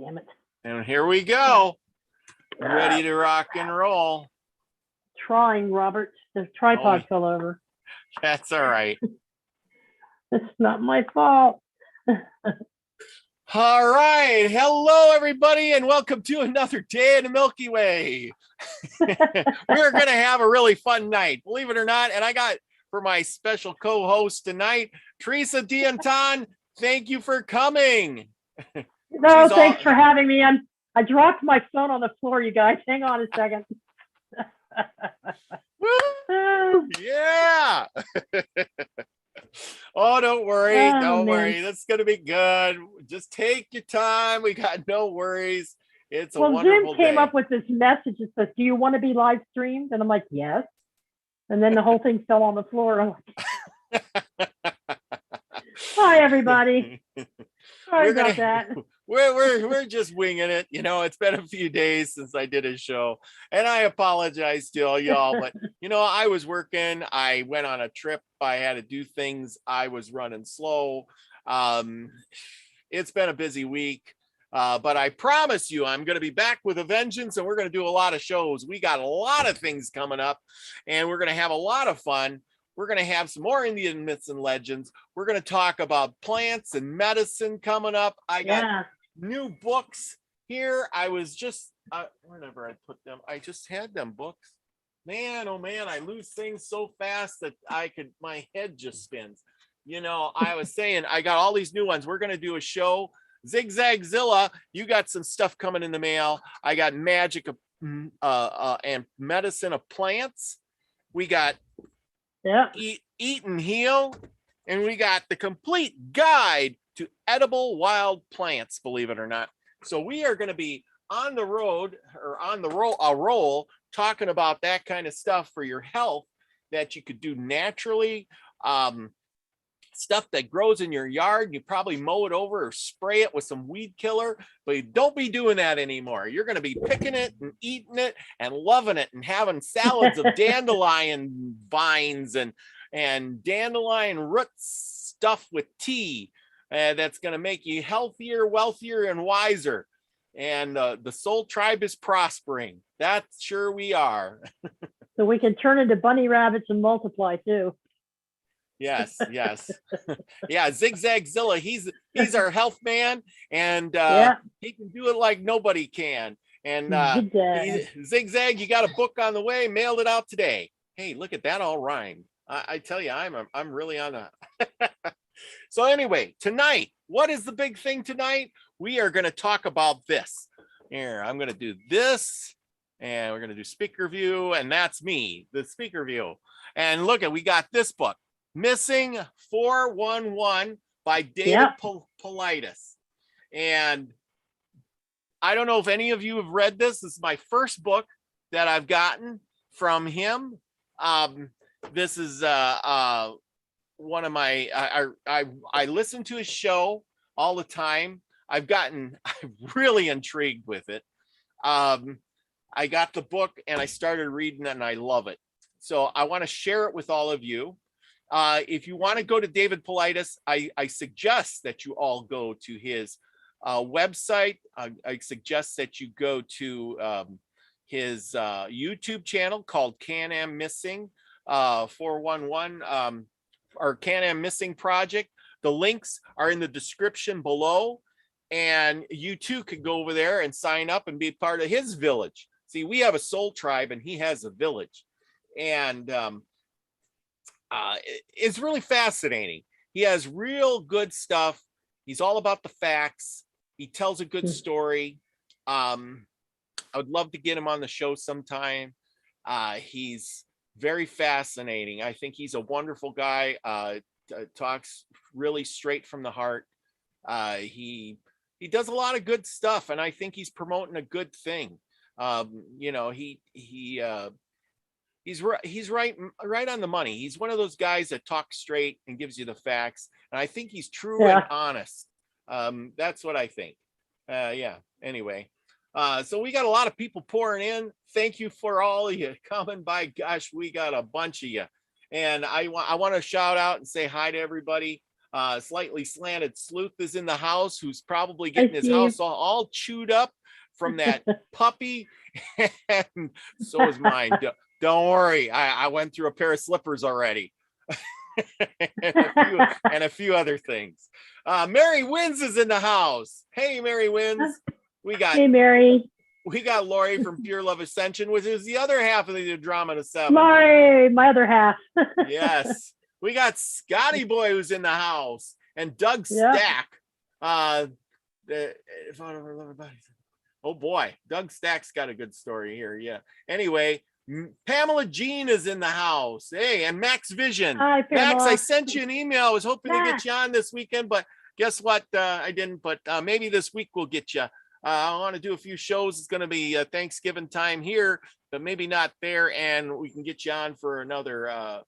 Damn it. And here we go. Ready to rock and roll. Trying, Robert. The tripod fell over. That's all right. It's not my fault. All right. Hello, everybody, and welcome to another day in the Milky Way. We're going to have a really fun night, believe it or not. And I got for my special co-host tonight, Teresa D'Anton. Thank you for coming. No, thanks for having me. I dropped my phone on the floor, you guys. Hang on a second. Woo! Yeah. Oh, don't worry. Don't worry. That's going to be good. Just take your time. We got no worries. It's a wonderful Zoom came day. up with this message that says, do you want to be live streamed? And I'm like, yes. And then the whole thing fell on the floor. I'm like, hi, everybody. Sorry about that. We're just winging it. You know, it's been a few days since I did a show, and I apologize to all y'all, but you know, I was working. I went on a trip. I had to do things. I was running slow. It's been a busy week, but I promise you, I'm going to be back with a vengeance, and we're going to do a lot of shows. We got a lot of things coming up, and we're going to have a lot of fun. We're going to have some more Indian myths and legends. We're going to talk about plants and medicine coming up. I got new books here. I was just, wherever I put them, I just had them books. Man, oh man, I lose things so fast that my head just spins. You know, I was saying, I got all these new ones. We're going to do a show. Zigzagzilla, you got some stuff coming in the mail. I got magic and medicine of plants. We got Eat and Heal, and we got the complete guide to edible wild plants, believe it or not. So we are going to be on the road, or on the roll, talking about that kind of stuff for your health that you could do naturally. Stuff that grows in your yard, you probably mow it over or spray it with some weed killer, but you don't be doing that anymore. You're going to be picking it and eating it and loving it and having salads of dandelion vines and dandelion roots stuffed with tea. That's going to make you healthier, wealthier, and wiser. And the soul tribe is prospering. That's sure we are. So we can turn into bunny rabbits and multiply too. Yes. Yeah, Zigzagzilla, he's our health man, and he can do it like nobody can. And Zigzag, you got a book on the way, mailed it out today. Hey, look at that, all rhymed. I tell you, I'm really on a So anyway, tonight, what is the big thing tonight? We are going to talk about this. Here, I'm going to do this, and we're going to do speaker view, and that's me, the speaker view. And look, we got this book, Missing 411 by David Paulides. And I don't know if any of you have read this. This is my first book that I've gotten from him. This is one of my, I listen to his show all the time. I'm really intrigued with it. I got the book and I started reading it and I love it. So I want to share it with all of you. If you want to go to David Paulides, I suggest that you all go to his website. I suggest that you go to his YouTube channel called Canam Missing 411 or Canam Missing Project. The links are in the description below, and you too could go over there and sign up and be part of his village. See, we have a soul tribe and he has a village, and it's really fascinating. He has real good stuff. He's all about the facts. He tells a good story. I would love to get him on the show sometime. He's very fascinating. I think he's a wonderful guy. Talks really straight from the heart. He does a lot of good stuff, and I think he's promoting a good thing. You know, he's right on the money. He's one of those guys that talks straight and gives you the facts, and I think he's true and honest. That's what I think. Anyway, so we got a lot of people pouring in. Thank you for all of you coming by. Gosh, we got a bunch of you, and I want to shout out and say hi to everybody. Slightly Slanted Sleuth is in the house, who's probably Hi, getting his Steve. house all chewed up from that puppy. And so is mine. Don't worry. I went through a pair of slippers already. and a few other things. Mary Wins is in the house. Hey, Mary Wins. Hey, Mary. We got Lori from Pure Love Ascension, which is the other half of the Drama to 7. Lori, my other half. Yes. We got Scotty Boy, who's in the house, and Doug Yep. Stack. Oh boy, Doug Stack's got a good story here. Yeah. Anyway, Pamela Jean is in the house. Hey, and Max Vision. Hi, Pamela. Max, I sent you an email. I was hoping to get you on this weekend, but guess what? I didn't, but maybe this week we'll get you. I want to do a few shows. It's going to be Thanksgiving time here, but maybe not there. And we can get you on for another,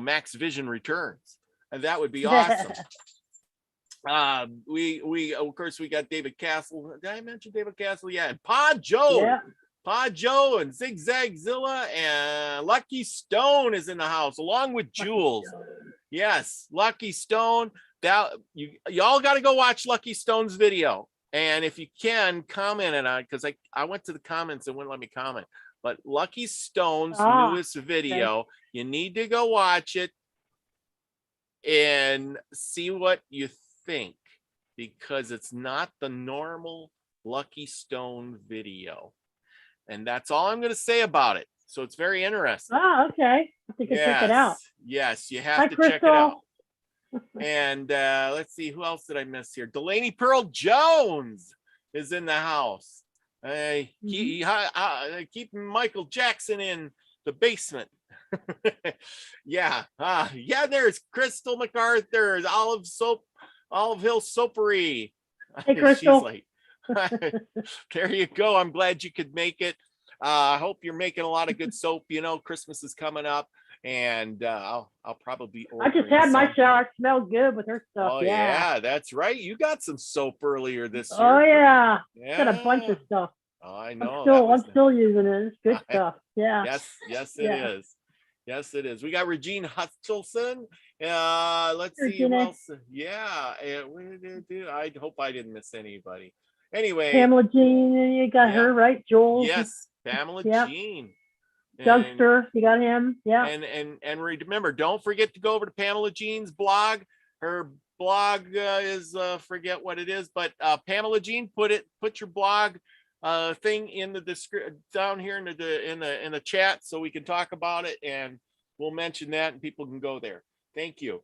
Max Vision returns. And that would be awesome. We of course we got David Castle. Did I mention David Castle? Yeah, and Pa Joe. Yeah. Pa Joe and Zigzag Zilla and Lucky Stone is in the house along with Jules. Yes, Lucky Stone. That y'all got to go watch Lucky Stone's video. And if you can, comment on it, because I went to the comments and wouldn't let me comment. But Lucky Stone's newest video, okay. You need to go watch it and see what you think, because it's not the normal Lucky Stone video. And that's all I'm going to say about it. So it's very interesting. Oh, okay. I think I check it out. Yes, you have to check it out. And let's see, who else did I miss here? Delaney Pearl Jones is in the house. Keeping Michael Jackson in the basement. Yeah. There's Crystal MacArthur, Olive Hill Soapery. Hey, Crystal. She's like, there you go. I'm glad you could make it. I hope you're making a lot of good soap. Christmas is coming up. And I'll probably I just had my shower. It smelled good with her stuff. Oh yeah, that's right. You got some soap earlier this year. Oh yeah. Got a bunch of stuff. Oh, I know. I'm still using it. It's good stuff. Yeah. Yes, it is. Yes, it is. We got Regine Hutchinson. Let's see who else. Yeah. What did it do? I hope I didn't miss anybody. Anyway, Pamela Jean, you got her right, Joel. Yes, Pamela Jean. Youngster, you got him. Yeah. And remember, don't forget to go over to Pamela Jean's blog. Her blog is forget what it is, but Pamela Jean, put your blog thing in the description down here in the chat so we can talk about it, and we'll mention that and people can go there. Thank you.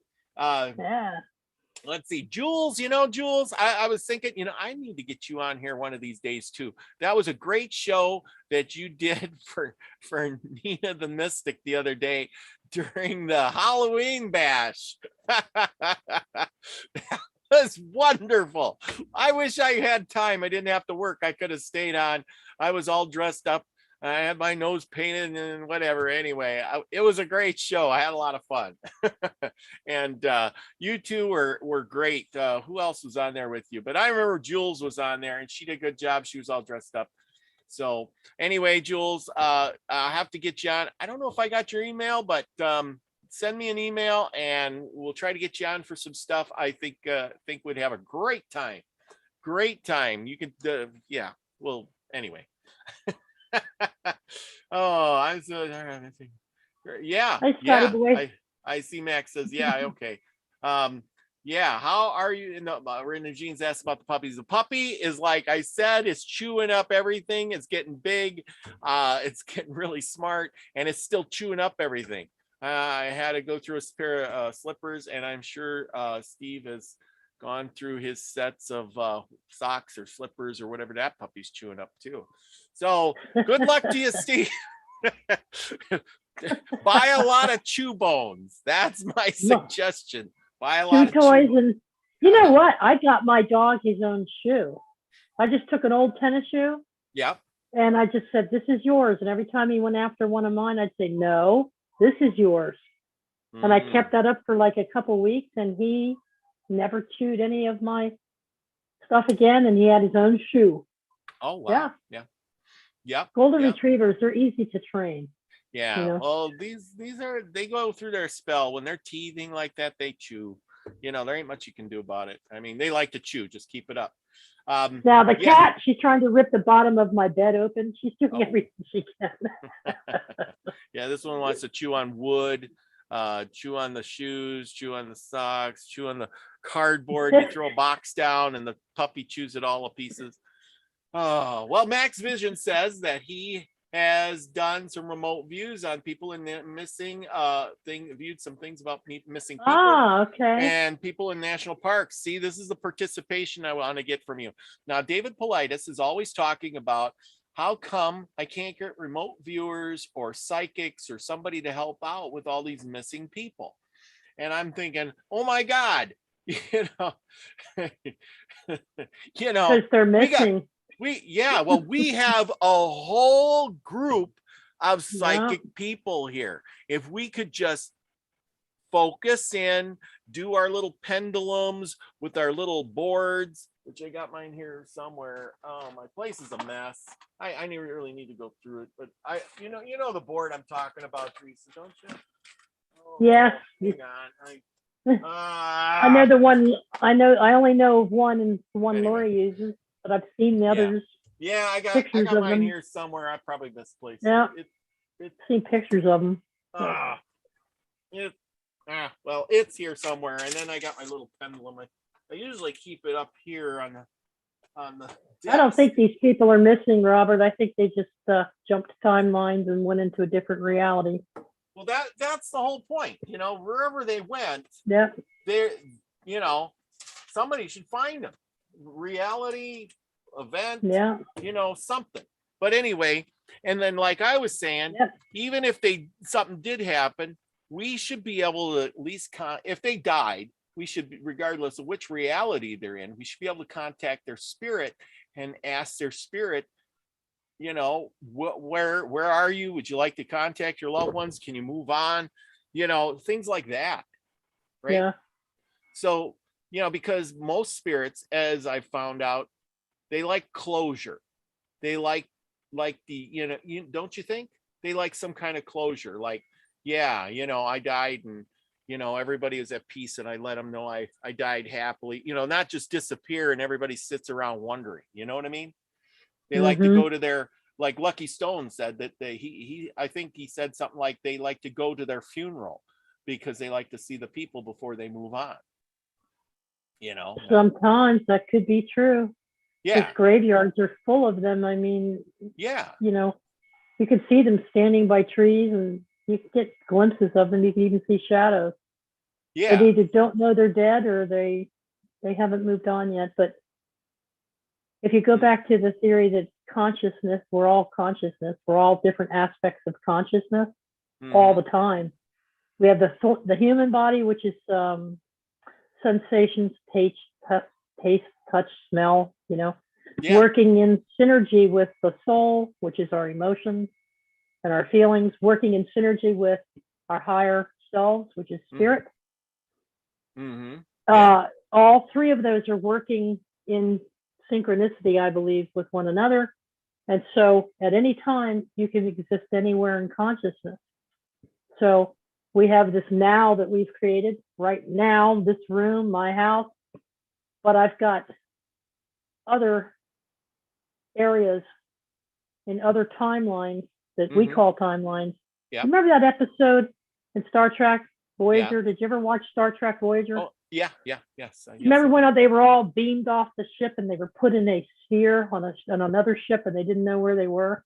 Let's see, Jules, Jules, I was thinking, I need to get you on here one of these days too. That was a great show that you did for Nina the Mystic the other day during the Halloween bash. That was wonderful. I wish I had time. I didn't have to work. I could have stayed on. I was all dressed up. I had my nose painted and whatever. Anyway, it was a great show. I had a lot of fun. And you two were great. Who else was on there with you? But I remember Jules was on there and she did a good job. She was all dressed up. So anyway, Jules, I'll have to get you on. I don't know if I got your email, but send me an email and we'll try to get you on for some stuff. I think we'd have a great time. Great time. You could, well, anyway. Oh, I'm so I see Max says okay. How are you? Rena Jean's asked about the puppies. The puppy is, like I said, it's chewing up everything. It's getting big. It's getting really smart, and it's still chewing up everything. I had to go through a pair of slippers, and I'm sure Steve has gone through his sets of socks or slippers or whatever that puppy's chewing up too. So good luck to you, Steve. Buy a lot of chew bones. That's my suggestion. Buy a lot of toys. And you know what? I got my dog his own shoe. I just took an old tennis shoe. Yep. And I just said, "This is yours." And every time he went after one of mine, I'd say, "No, this is yours." And I kept that up for like a couple weeks, and he never chewed any of my stuff again, and he had his own shoe. Oh wow. Yeah. Golden retrievers, they're easy to train. Yeah. Well, these are, they go through their spell when they're teething like that, they chew. there ain't much you can do about it. I mean, they like to chew. Just keep it up. Now the cat, she's trying to rip the bottom of my bed open. She's doing everything she can. Yeah, this one wants to chew on wood, chew on the shoes, chew on the socks, chew on the cardboard. You throw a box down and the puppy chews it all to pieces. Oh, well, Max Vision says that he has done some remote views on people in the missing viewed some things about missing people and people in national parks. See, this is the participation I want to get from you. Now, David Paulides is always talking about how come I can't get remote viewers or psychics or somebody to help out with all these missing people. And I'm thinking, oh my God, because they're missing. We have a whole group of psychic people here. If we could just focus in, do our little pendulums with our little boards, which I got mine here somewhere. Oh, my place is a mess. I really need to go through it, but you know the board I'm talking about, Teresa, don't you? Oh, yes. Hang on. I know the one. I only know of one, and the one Lori uses. But I've seen the others. Yeah, I got mine here somewhere. I probably misplaced it. Yeah, seen pictures of them. Well, it's here somewhere, and then I got my little pendulum. I usually keep it up here on the desk. I don't think these people are missing, Robert. I think they just jumped timelines and went into a different reality. Well, that's the whole point. Wherever they went, they're somebody should find them. Reality event, something. But anyway, and then like I was saying, even if something did happen, we should be able to at least if they died, we should be, regardless of which reality they're in, we should be able to contact their spirit and ask their spirit, where are you? Would you like to contact your loved ones? Can you move on? Things like that, right? Yeah. So because most spirits, as I found out, they like closure. They like the, don't you think? They like some kind of closure. Like, I died and, everybody is at peace and I let them know I died happily, not just disappear and everybody sits around wondering, you know what I mean? They like to go to their, like Lucky Stone said that I think he said something like they like to go to their funeral because they like to see the people before they move on. Sometimes that could be true. Yeah. These graveyards are full of them. I mean, you can see them standing by trees and you can get glimpses of them. You can even see shadows. Yeah. They either don't know they're dead or they haven't moved on yet. But if you go back to the theory that consciousness, we're all consciousness. We're all different aspects of consciousness all the time. We have the human body, which is sensations, taste, touch, smell, working in synergy with the soul, which is our emotions and our feelings, working in synergy with our higher selves, which is spirit. All three of those are working in synchronicity, I believe, with one another. And so at any time, you can exist anywhere in consciousness. So we have this now that we've created right now, this room, my house, but I've got other areas in other timelines that we call timelines. Yeah. Remember that episode in Star Trek Voyager? Did you ever watch Star Trek Voyager? Oh, yes. Remember when they were all beamed off the ship and they were put in a sphere on another ship and they didn't know where they were?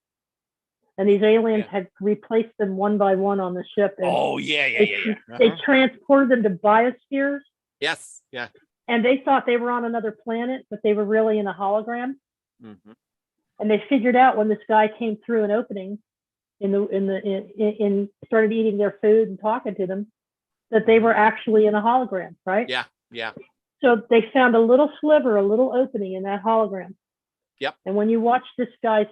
And these aliens had replaced them one by one on the ship. And they transported them to biospheres. Yes. Yeah. And they thought they were on another planet, but they were really in a hologram. And they figured out when this guy came through an opening in started eating their food and talking to them, that they were actually in a hologram, right? Yeah. So they found a little sliver, a little opening in that hologram. Yep. And when you watch this guy's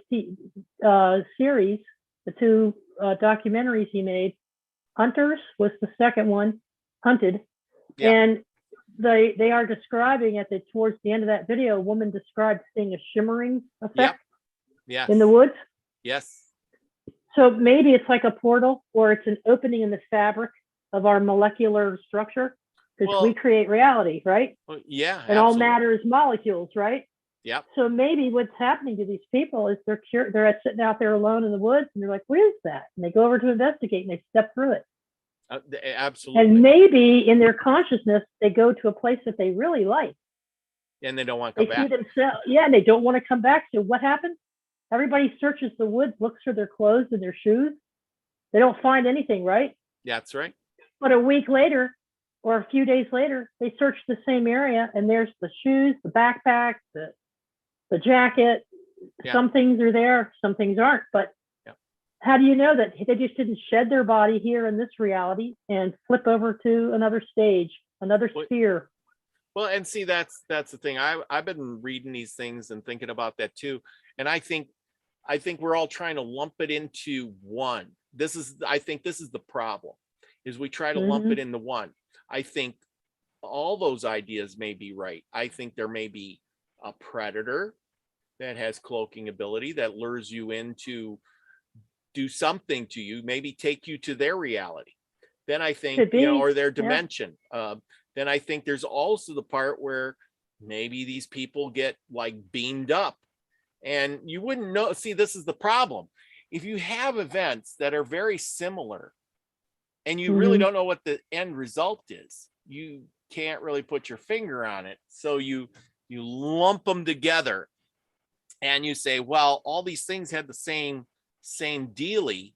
series, the two documentaries he made, Hunters was the second one, Hunted, and they are describing towards the end of that video, a woman described seeing a shimmering effect in the woods. Yes. So maybe it's like a portal or it's an opening in the fabric of our molecular structure because Well, we create reality, right? yeah, And all absolutely. matter is molecules, right? Yep. So maybe what's happening to these people is they're sitting out there alone in the woods, and they're like, "What is that?" And they go over to investigate, and they step through it. Absolutely. And maybe in their consciousness, they go to a place that they really like. And they don't want to come They see back. themselves, yeah, and they don't want to come back. So what happens? Everybody searches the woods, looks for their clothes and their shoes. They don't find anything, right? That's right. But a week later or a few days later, they search the same area, and there's the shoes, the backpack, the jacket. Yeah. Some things are there, some things aren't. But yeah. How do you know that they just didn't shed their body here in this reality and flip over to another stage, another sphere? Well, and see, that's the thing. I've been reading these things and thinking about that too. And I think we're all trying to lump it into one. I think this is the problem, is we try to lump it into one. I think all those ideas may be right. I think there may be a predator that has cloaking ability that lures you in to do something to you, maybe take you to their reality. Then I think, or their dimension. Yeah. Then I think there's also the part where maybe these people get like beamed up, and you wouldn't know. See, this is the problem. If you have events that are very similar and you really don't know what the end result is, you can't really put your finger on it. So you lump them together and you say, well, all these things had the same dealie,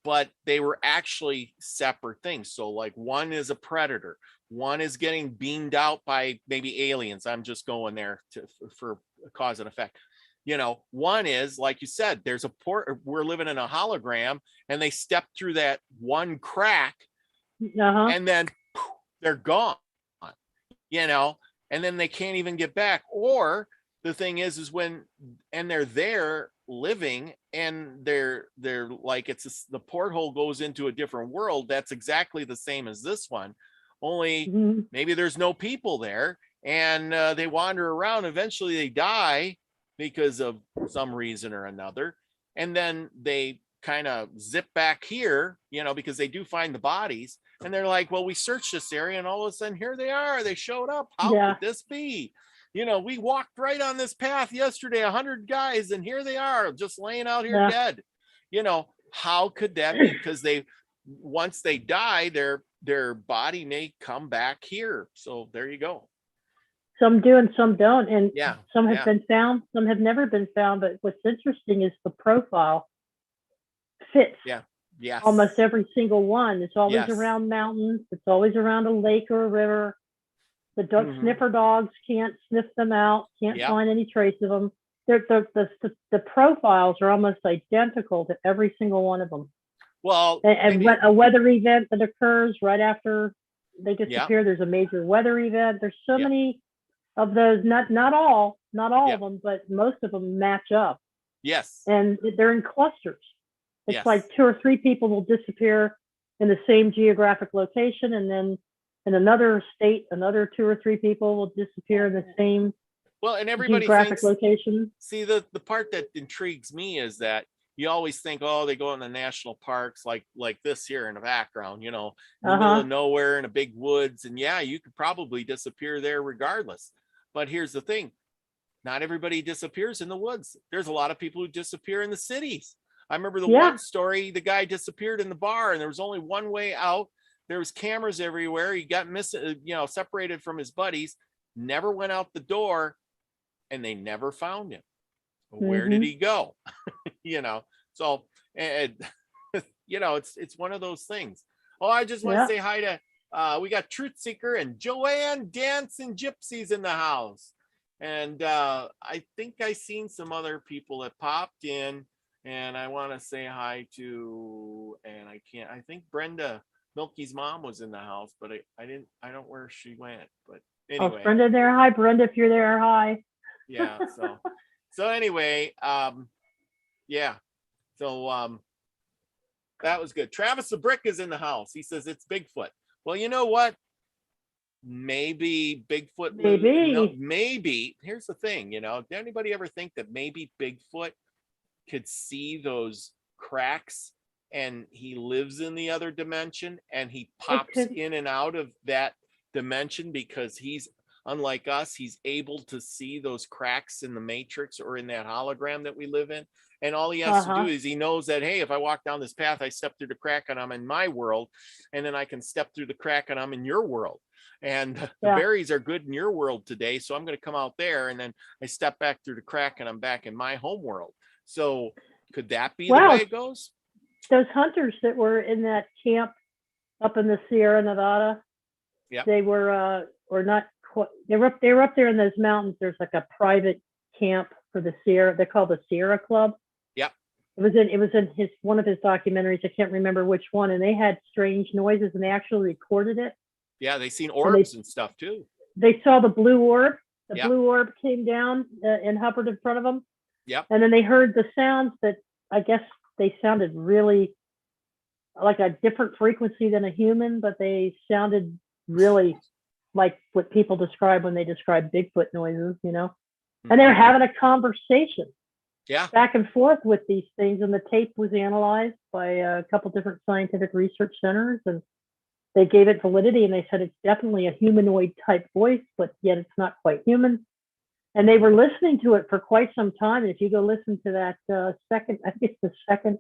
but they were actually separate things. So like one is a predator, one is getting beamed out by maybe aliens. I'm just going there for cause and effect. One is, like you said, there's we're living in a hologram, and they step through that one crack, and then they're gone, and then they can't even get back. Or the thing is when, and they're there living, and they're like, the porthole goes into a different world that's exactly the same as this one, only maybe there's no people there, and they wander around. Eventually they die because of some reason or another, and then they kind of zip back here, because they do find the bodies, and they're like, well, we searched this area, and all of a sudden here they are, they showed up. How could this be? We walked right on this path yesterday, 100 guys, and here they are just laying out here dead. How could that be? Because once they die, their body may come back here. So there you go. Some do and some don't. And some have been found, some have never been found. But what's interesting is the profile fits almost every single one. It's always around mountains. It's always around a lake or a river. The sniffer dogs can't sniff them out, can't find any trace of them. The profiles are almost identical to every single one of them. Well, and a weather event that occurs right after they disappear, there's a major weather event. There's so many of those, not all of them, but most of them match up. Yes. And they're in clusters. It's like 2 or 3 people will disappear in the same geographic location, and then in another state, another 2 or 3 people will disappear in the same and everybody geographic location. See, the part that intrigues me is that you always think, oh, they go in the national parks like this here in the background, in the middle of nowhere in a big woods, and you could probably disappear there regardless. But here's the thing, not everybody disappears in the woods. There's a lot of people who disappear in the cities. I remember the one story, the guy disappeared in the bar, and there was only one way out. There was cameras everywhere. He got separated from his buddies, never went out the door, and they never found him. Where did he go? So, and it's one of those things. Oh, I just want to say hi to, we got Truth Seeker and Joanne Dancing Gypsies in the house. And I think I seen some other people that popped in, and I want to say hi to, and I think Brenda, Milky's mom, was in the house, but I don't know where she went. But anyway. Oh, Brenda there. Hi, Brenda, if you're there. Hi. Yeah. So anyway, So that was good. Travis the Brick is in the house. He says it's Bigfoot. Well, you know what? Maybe Bigfoot. Maybe. Here's the thing. Did anybody ever think that maybe Bigfoot could see those cracks, and he lives in the other dimension, and he pops in and out of that dimension because he's unlike us. He's able to see those cracks in the matrix or in that hologram that we live in. And all he has to do is he knows that, hey, if I walk down this path, I step through the crack and I'm in my world. And then I can step through the crack and I'm in your world. And the berries are good in your world today. So I'm going to come out there and then I step back through the crack and I'm back in my home world. So could that be the way it goes? Those hunters that were in that camp up in the Sierra Nevada, they were, or not quite, they were up there in those mountains. There's like a private camp for the Sierra. They're called the Sierra Club. Yep. It was in one of his documentaries. I can't remember which one. And they had strange noises and they actually recorded it. Yeah, they seen orbs and stuff too. They saw the blue orb. The blue orb came down and hovered in front of them. Yep. And then they heard the sounds that I guess they sounded really like a different frequency than a human, but they sounded really like what people describe when they describe Bigfoot noises, you know. And they were having a conversation back and forth with these things, and the tape was analyzed by a couple different scientific research centers, and they gave it validity, and they said it's definitely a humanoid type voice, but yet it's not quite human. And they were listening to it for quite some time. And if you go listen to that second, I think it's the second.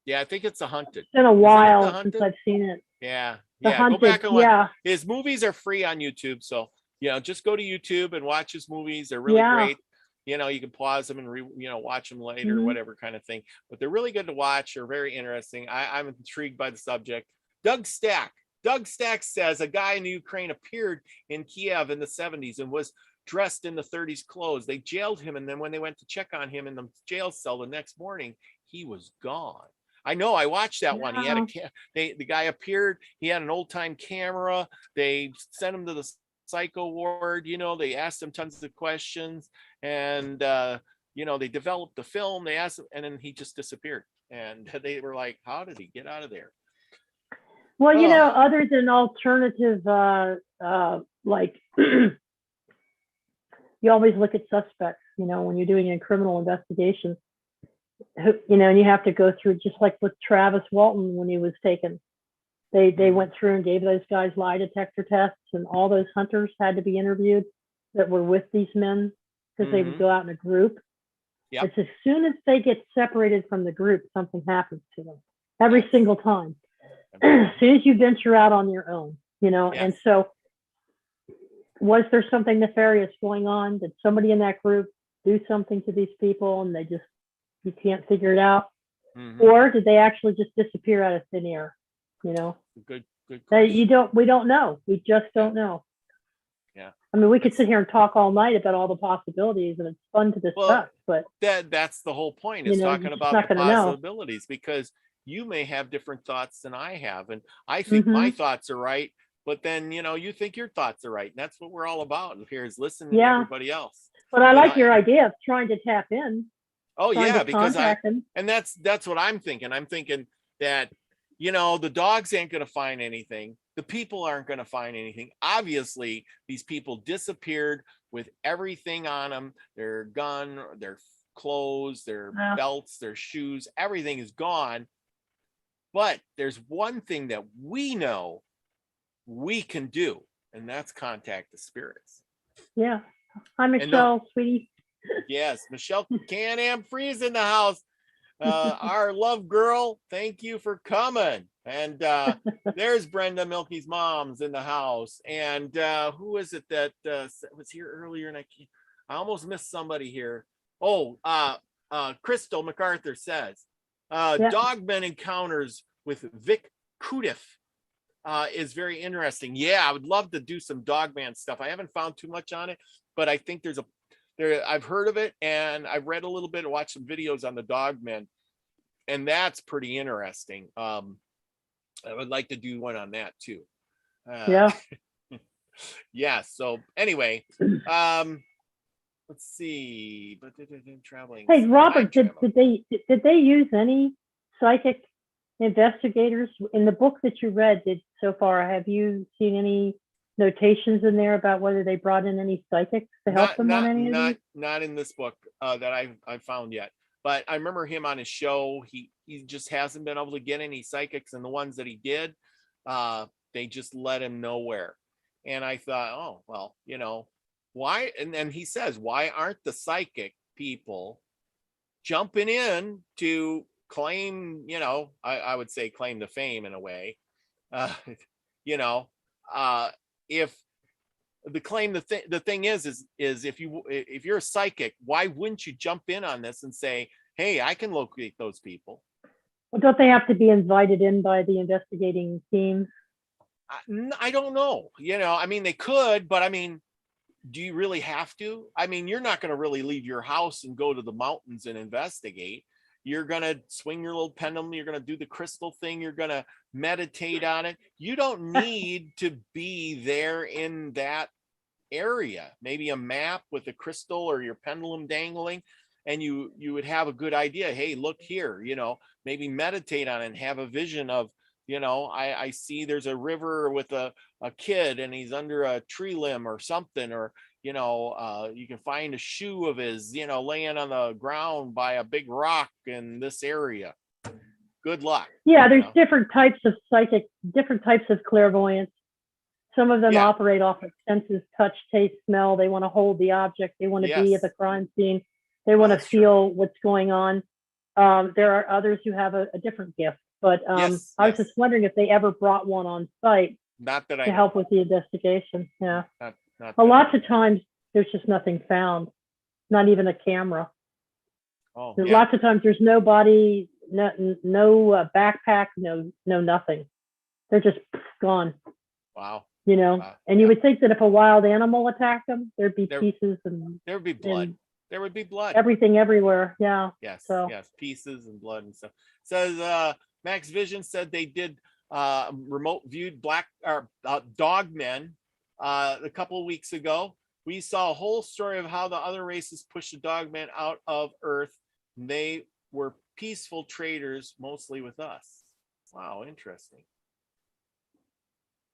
Yeah, I think it's The Hunted. It's been a while since I've seen it. Yeah. Hunted, go back and watch. His movies are free on YouTube. So, just go to YouTube and watch his movies. They're really great. You can pause them and watch them later, whatever kind of thing. But they're really good to watch. They're very interesting. I'm intrigued by the subject. Doug Stack says a guy in the Ukraine appeared in Kiev in the 70s and was dressed in the 30s clothes. They jailed him, and then when they went to check on him in the jail cell the next morning, he was gone. I know, I watched that one. He had the guy appeared, he had an old-time camera. They sent him to the psycho ward, they asked him tons of questions, and they developed the film. They asked him, and then he just disappeared. And they were like, how did he get out of there? Well, other than alternative, like you always look at suspects, when you're doing a criminal investigation, and you have to go through, just like with Travis Walton when he was taken. They went through and gave those guys lie detector tests, and all those hunters had to be interviewed that were with these men because they would go out in a group. Yep. It's as soon as they get separated from the group, something happens to them every single time. As soon as you venture out on your own, and so was there something nefarious going on? Did somebody in that group do something to these people and you can't figure it out? Or did they actually just disappear out of thin air? Good we don't know. We just don't know. Yeah. I mean, we could sit here and talk all night about all the possibilities, and it's fun to discuss, but that's the whole point, is talking about the possibilities, because you may have different thoughts than I have, and I think my thoughts are right, but then you think your thoughts are right, and that's what we're all about here, is listening to everybody else. But I like your idea of trying to tap in. Oh yeah, because that's what I'm thinking. I'm thinking that the dogs ain't going to find anything. The people aren't going to find anything. Obviously, these people disappeared with everything on them, their gun, their clothes, their belts, their shoes, everything is gone. But there's one thing that we know we can do, and that's contact the spirits. Yeah. Hi, Michelle, sweetie. Yes, Michelle Canam Freeze in the house. Our love girl, thank you for coming. And there's Brenda Milky's mom's in the house. And who is it that was here earlier? And I almost missed somebody here. Oh, Crystal MacArthur says Dogman encounters with Vic Kudiff is very interesting. Yeah, I would love to do some Dogman stuff. I haven't found too much on it, but I think I've heard of it, and I've read a little bit and watched some videos on the Dogmen, and that's pretty interesting. I would like to do one on that too. Yeah. So anyway, let's see. But traveling. Hey, Robert, did they use any psychic investigators in the book that you read? So far, have you seen any notations in there about whether they brought in any psychics to help them on any of these? Not in this book that I've found yet, but I remember him on his show. He just hasn't been able to get any psychics, and the ones that he did, they just let him nowhere. And I thought, oh, well, why? And then he says, why aren't the psychic people jumping in to claim, I would say claim the fame in a way. Uh, you know, if the claim, the thing is if you're a psychic, why wouldn't you jump in on this and say, hey, I can locate those people? Well, don't they have to be invited in by the investigating team? I don't know. I mean, they could, but I mean, do you really have to? I mean, you're not going to really leave your house and go to the mountains and investigate. You're going to swing your little pendulum. You're going to do the crystal thing. You're going to meditate on it. You don't need to be there in that area. Maybe a map with a crystal or your pendulum dangling, and you would have a good idea. Hey, look here, maybe meditate on it and have a vision of, I see there's a river with a kid and he's under a tree limb or something, or you can find a shoe of his laying on the ground by a big rock in this area. Good luck. Yeah, there's different types of psychic, different types of clairvoyance. Some of them operate off of senses: touch, taste, smell. They want to hold the object. They want to be at the crime scene. They want to feel what's going on. There are others who have a different gift. But I was just wondering if they ever brought one on site to help with the investigation. Yeah. Lots of times there's just nothing found, not even a camera. There's lots of times there's no body, no backpack, no nothing. They're just gone. Wow. And you would think that if a wild animal attacked them, there'd be pieces and there would be blood. There would be blood. Everything everywhere. Yeah. Yes. Yes. Pieces and blood and stuff. Says Max Vision said they did remote viewed dog men a couple of weeks ago. We saw a whole story of how the other races pushed the dog men out of Earth. They were peaceful traders, mostly with us. Wow, interesting.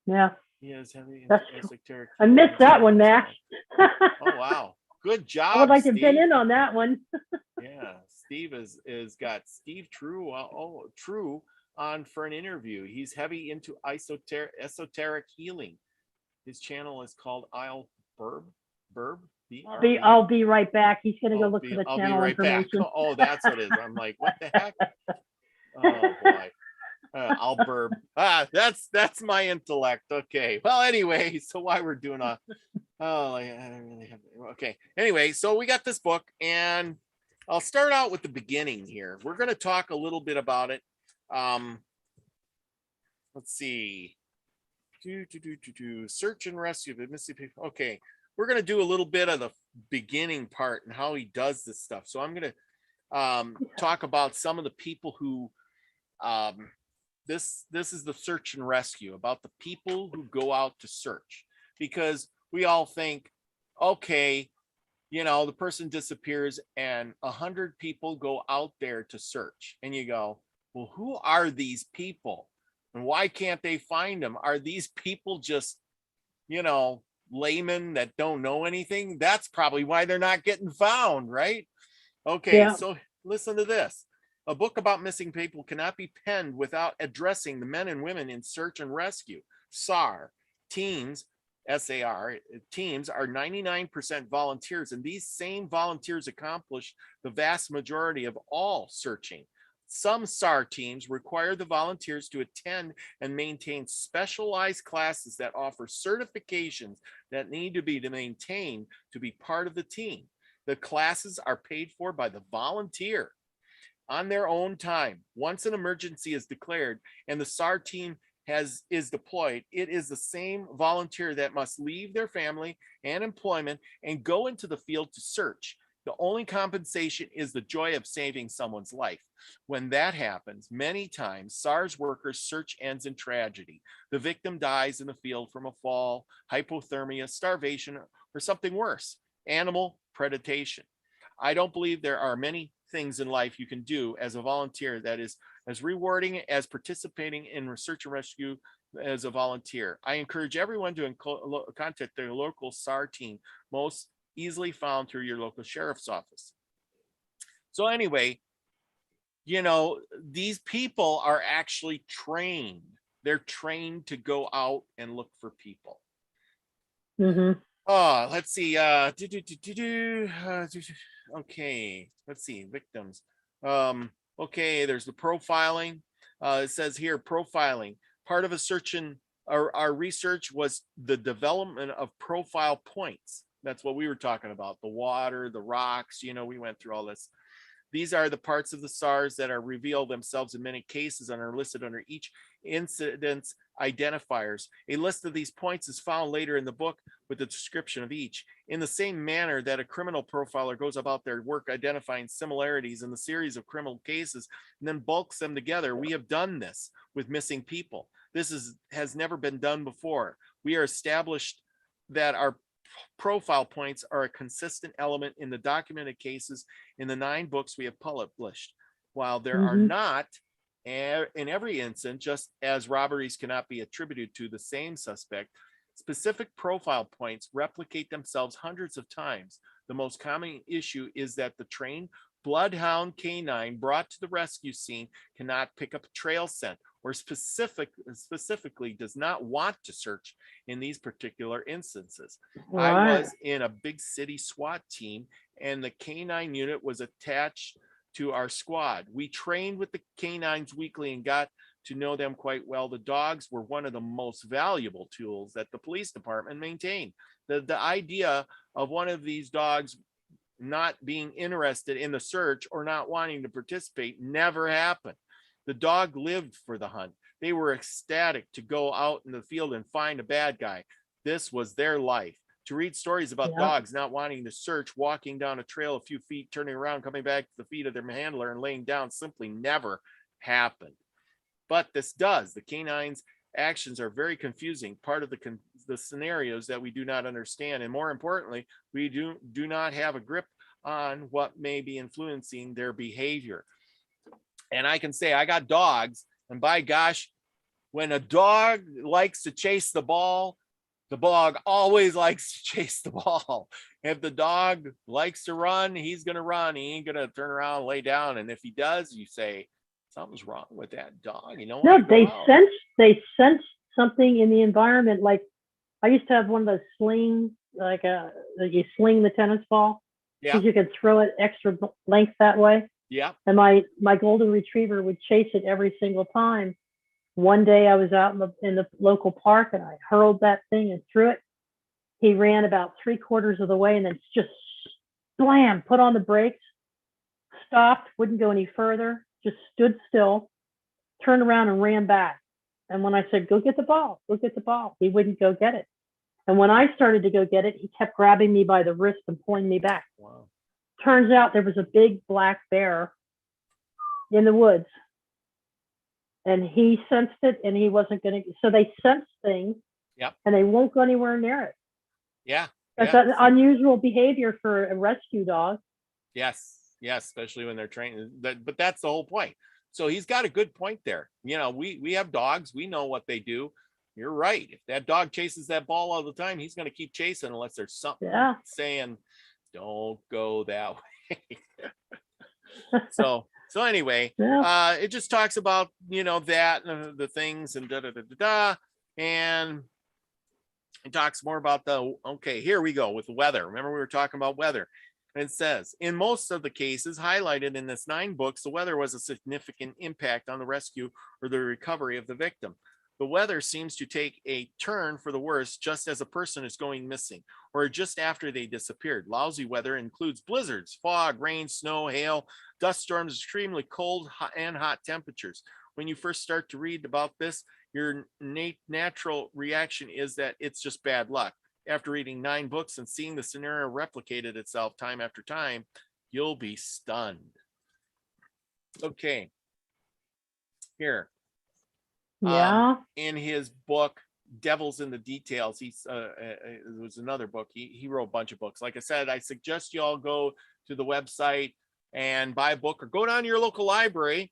Yeah. He has heavy esoteric. I missed that one, Max. Oh wow. Good job. I would like to Steve. have been in on that one. Yeah, Steve is got Steve True. True on for an interview. He's heavy into esoteric healing. His channel is called I'll Burb. I'll be right back. He's gonna go look for the channel right information. Back. Oh, that's what it is. I'm like, what the heck? Oh boy. I'll burb. That's my intellect. Okay. Well, anyway, so why we're doing okay. Anyway, so we got this book, and I'll start out with the beginning here. We're going to talk a little bit about it. Let's see. Search and rescue of missing people. Okay. We're going to do a little bit of the beginning part and how he does this stuff. So I'm going to talk about some of the people who this is the search and rescue, about the people who go out to search, because we all think, okay, the person disappears and 100 people go out there to search, and you go, well, who are these people and why can't they find them? Are these people just, laymen that don't know anything? That's probably why they're not getting found, right? Okay, so listen to this. A book about missing people cannot be penned without addressing the men and women in search and rescue. SAR teams, SAR teams are 99% volunteers, and these same volunteers accomplish the vast majority of all searching. Some SAR teams require the volunteers to attend and maintain specialized classes that offer certifications that need to be maintained to be part of the team. The classes are paid for by the volunteer on their own time. Once an emergency is declared and the SAR team is deployed, it is the same volunteer that must leave their family and employment and go into the field to search. The only compensation is the joy of saving someone's life. When that happens, many times SARS workers' search ends in tragedy. The victim dies in the field from a fall, hypothermia, starvation, or something worse, animal predation. I don't believe there are many things in life you can do as a volunteer that is as rewarding as participating in research and rescue as a volunteer. I encourage everyone to contact their local SAR team, most easily found through your local sheriff's office. So anyway, these people are actually trained. They're trained to go out and look for people. Mm-hmm. Oh, let's see. Okay, let's see. Victims. Okay, there's the profiling. It says here profiling. Part of a search in our research was the development of profile points. That's what we were talking about. The water, the rocks, we went through all this. These are the parts of the SARS that are reveal themselves in many cases and are listed under each incident's identifiers. A list of these points is found later in the book with a description of each. In the same manner that a criminal profiler goes about their work identifying similarities in the series of criminal cases and then bulks them together, we have done this with missing people. This has never been done before. We are established that our profile points are a consistent element in the documented cases in the 9 books we have published. While there are not in every instance, just as robberies cannot be attributed to the same suspect, specific profile points replicate themselves hundreds of times. The most common issue is that the trained bloodhound canine brought to the rescue scene cannot pick up a trail scent or specifically does not want to search in these particular instances. Right. I was in a big city SWAT team and the canine unit was attached to our squad. We trained with the canines weekly and got to know them quite well. The dogs were one of the most valuable tools that the police department maintained. The idea of one of these dogs not being interested in the search or not wanting to participate never happened. The dog lived for the hunt. They were ecstatic to go out in the field and find a bad guy. This was their life. To read stories about dogs not wanting to search, walking down a trail a few feet, turning around, coming back to the feet of their handler and laying down simply never happened. But this does. The canines' actions are very confusing, part of the scenarios that we do not understand. And more importantly, we do not have a grip on what may be influencing their behavior. And I can say I got dogs, and by gosh, when a dog likes to chase the ball, the dog always likes to chase the ball. If the dog likes to run, he's going to run. He ain't going to turn around and lay down. And if he does, you say, something's wrong with that dog. No, they sense something in the environment. Like I used to have one of those slings, like you sling the tennis ball. Yeah. Because you could throw it extra length that way. Yeah. And my golden retriever would chase it every single time. One day I was out in the local park and I hurled that thing and threw it. He ran about 3/4 of the way and then just slam, put on the brakes, stopped, wouldn't go any further, just stood still, turned around and ran back. And when I said, go get the ball, he wouldn't go get it. And when I started to go get it, he kept grabbing me by the wrist and pulling me back. Wow. Turns out there was a big black bear in the woods. And he sensed it and he wasn't going to. So they sense things. Yep. And they won't go anywhere near it. Yeah. That's an unusual behavior for a rescue dog. Yes. Yes. Especially when they're trained. But that's the whole point. So he's got a good point there. We have dogs. We know what they do. You're right. If that dog chases that ball all the time, he's going to keep chasing unless there's something saying, don't go that way. So anyway, it just talks about, that and the things and and it talks more about here we go with the weather. Remember we were talking about weather. And it says, in most of the cases highlighted in this 9 books, the weather was a significant impact on the rescue or the recovery of the victim. The weather seems to take a turn for the worse just as a person is going missing or just after they disappeared. Lousy weather includes blizzards, fog, rain, snow, hail, dust storms, extremely cold and hot temperatures. When you first start to read about this, your natural reaction is that it's just bad luck. After reading 9 books and seeing the scenario replicated itself time after time, you'll be stunned. Okay. Here. Yeah. In his book, Devils in the Details, it was another book. He wrote a bunch of books. Like I said, I suggest you all go to the website and buy a book or go down to your local library,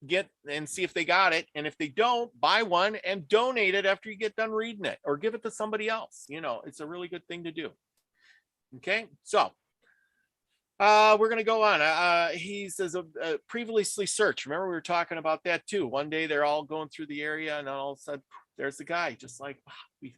get and see if they got it. And if they don't, buy one and donate it after you get done reading it or give it to somebody else. It's a really good thing to do. Okay. So we're going to go on. He says previously searched. Remember, we were talking about that too. One day they're all going through the area and all of a sudden there's the guy just like, wow,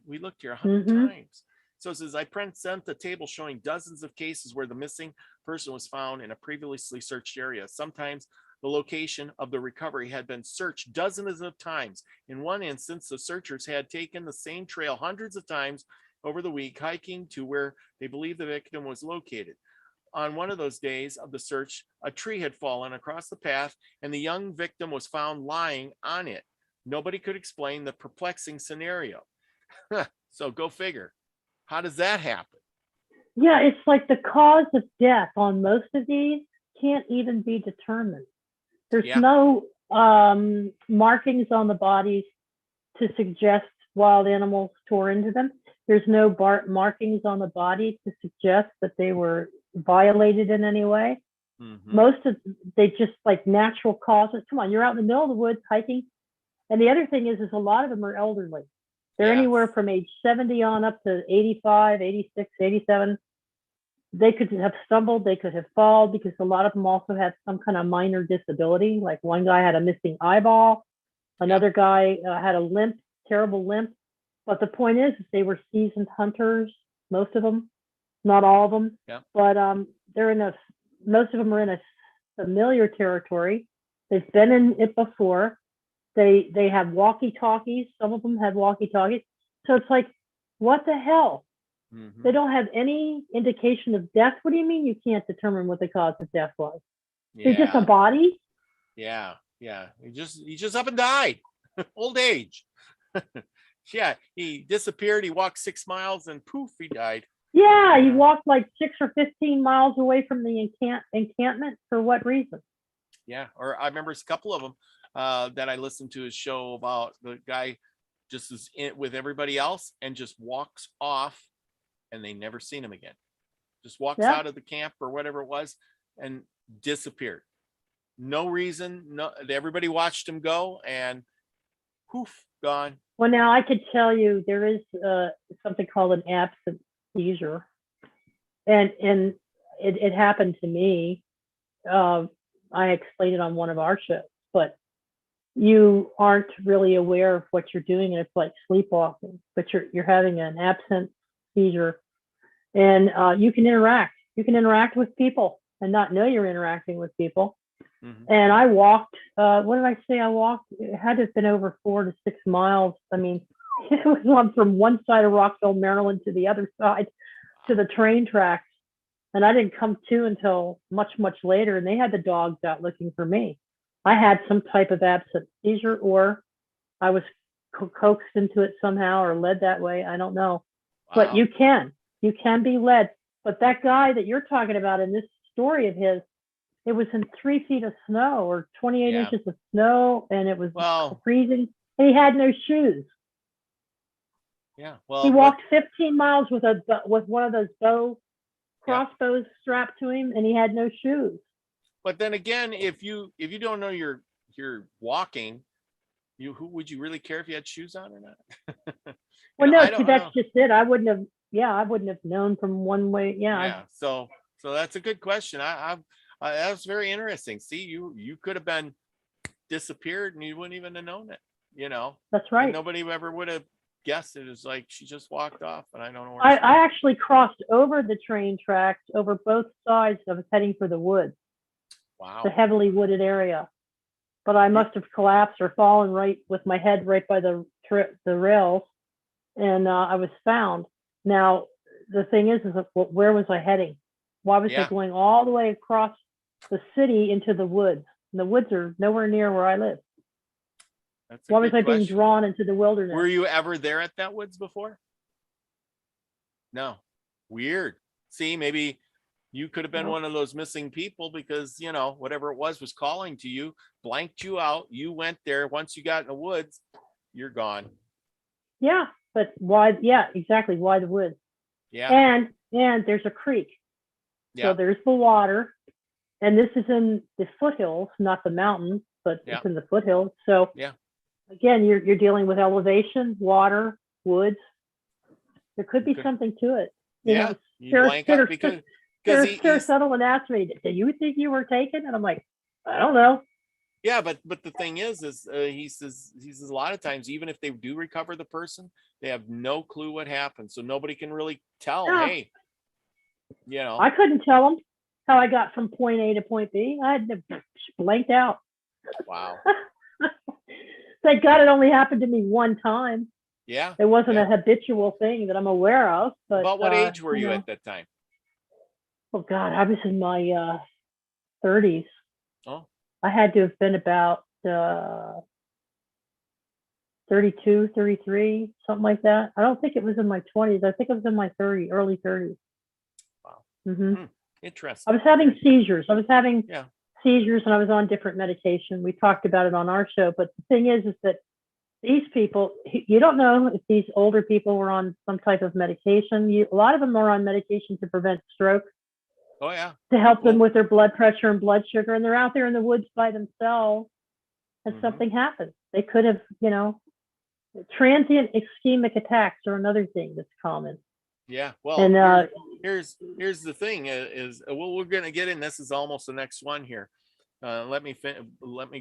We looked here 100 Mhm. times. So it says, I sent a table showing dozens of cases where the missing person was found in a previously searched area. Sometimes the location of the recovery had been searched dozens of times. In one instance, the searchers had taken the same trail hundreds of times over the week, hiking to where they believed the victim was located. On one of those days of the search, a tree had fallen across the path and the young victim was found lying on it. Nobody could explain the perplexing scenario. So go figure. How does that happen? Yeah, it's like the cause of death on most of these can't even be determined. There's Yeah. no markings on the bodies to suggest wild animals tore into them. There's no markings on the body to suggest that they were violated in any way. Most of they just like natural causes. Come on, you're out in the middle of the woods hiking. And the other thing is a lot of them are elderly. They're anywhere from age 70 on up to 85, 86, 87. They could have stumbled, they could have fallen, because a lot of them also had some kind of minor disability. Like one guy had a missing eyeball, another guy had a limp, terrible limp. But the point is they were seasoned hunters, most of them, not all of them. But they're in most of them are in a familiar territory. They've been in it before. They have walkie-talkies. Some of them had walkie-talkies. So it's like, what the hell? They don't have any indication of death. What do you mean you can't determine what the cause of death was? They're just a body? Yeah. He just up and died. Old age. Yeah, he disappeared. He walked 6 miles and poof, he died. Yeah, he walked like 6 or 15 miles away from the encampment. For what reason? Yeah, or I remember a couple of them that I listened to his show about the guy just is in with everybody else and just walks off and they never seen him again. Just walks out of the camp or whatever it was and disappeared. No reason. No, everybody watched him go and poof, gone. Well, now I could tell you there is something called an absent seizure, and it happened to me. I explained it on one of our shows, but you aren't really aware of what you're doing, and it's like sleepwalking. But you're having an absent seizure, and you can interact. You can interact with people and not know you're interacting with people. And I walked, what did I say? I walked, it had to have been over 4 to 6 miles. I mean, it was from one side of Rockville, Maryland to the other side to the train tracks. And I didn't come to until much, much later. And they had the dogs out looking for me. I had some type of absent seizure, or I was coaxed into it somehow or led that way. I don't know. But you can be led. But that guy that you're talking about in this story of his, it was in 3 feet of snow or 28 inches of snow, and it was freezing. And he had no shoes. Yeah, well, he walked 15 miles with one of those crossbows strapped to him, and he had no shoes. But then again, if you don't know you're walking, who would you really care if you had shoes on or not? Well, no, see, that's just it. I wouldn't have known from one way. Yeah. So that's a good question. That was very interesting. See, you could have been disappeared and you wouldn't even have known it. That's right. And nobody ever would have guessed it. It's like she just walked off, and I don't know where. I actually crossed over the train tracks over both sides. I was heading for the woods. Wow. The heavily wooded area, but I must have collapsed or fallen right with my head right by the rails, and I was found. Now the thing is where was I heading? Why was I going all the way across the city into the woods? And the woods are nowhere near where I live. Why was I being drawn into the wilderness? Were you ever there at that woods before? No. Weird. See, maybe you could have been one of those missing people because, whatever it was calling to you, blanked you out. You went there. Once you got in the woods, you're gone. Yeah. But why? Yeah, exactly. Why the woods? Yeah. And there's a creek. So there's the water. And this is in the foothills, not the mountains, but it's in the foothills. So again, you're dealing with elevation, water, woods. There could be something to it. You blank out because Sarah settled and asked me, "Do you think you were taken?" And I'm like, I don't know. Yeah, but the thing is he says a lot of times, even if they do recover the person, they have no clue what happened, so nobody can really tell. Yeah. Hey, you know. I couldn't tell them how I got from point A to point B. I had to blanked out. Wow. Thank God it only happened to me one time. Yeah. It wasn't yeah. a habitual thing that I'm aware of. But About what age were you know, at that time? Oh God, I was in my 30s. Oh. I had to have been about 32, 33, something like that. I don't think it was in my 20s. I think it was in my early 30s. Wow. Mm-hmm. Interesting. I was having seizures. I was having Yeah. seizures, and I was on different medication. We talked about it on our show. But the thing is that these people, you don't know if these older people were on some type of medication. A lot of them are on medication to prevent stroke, Oh yeah. to help them with their blood pressure and blood sugar. And they're out there in the woods by themselves, and something happens. They could have, transient ischemic attacks are another thing that's common. Yeah. Well, and here's the thing is well, we're going to get in. This is almost the next one here. Let me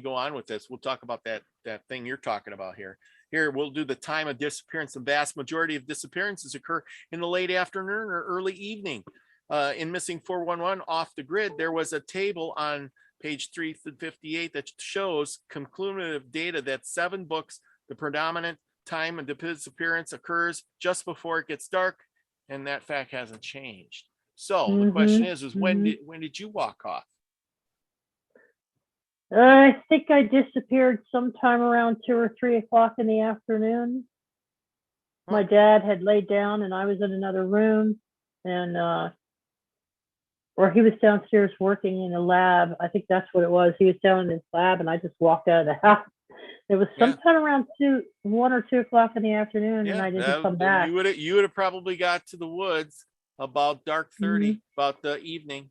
go on with this. We'll talk about that thing you're talking about here. Here, we'll do the time of disappearance. The vast majority of disappearances occur in the late afternoon or early evening. In Missing 411 Off the Grid, there was a table on page 358 that shows conclusive data that 7 books, the predominant time of disappearance occurs just before it gets dark, and that fact hasn't changed. So the question is when did you walk off? I think I disappeared sometime around 2 or 3 o'clock in the afternoon. My dad had laid down, and I was in another room, and or he was downstairs working in a lab. I think that's what it was. He was down in his lab, and I just walked out of the house. It was sometime around 1 or 2 o'clock in the afternoon, and I didn't come back. You would have probably got to the woods about dark 30, about the evening,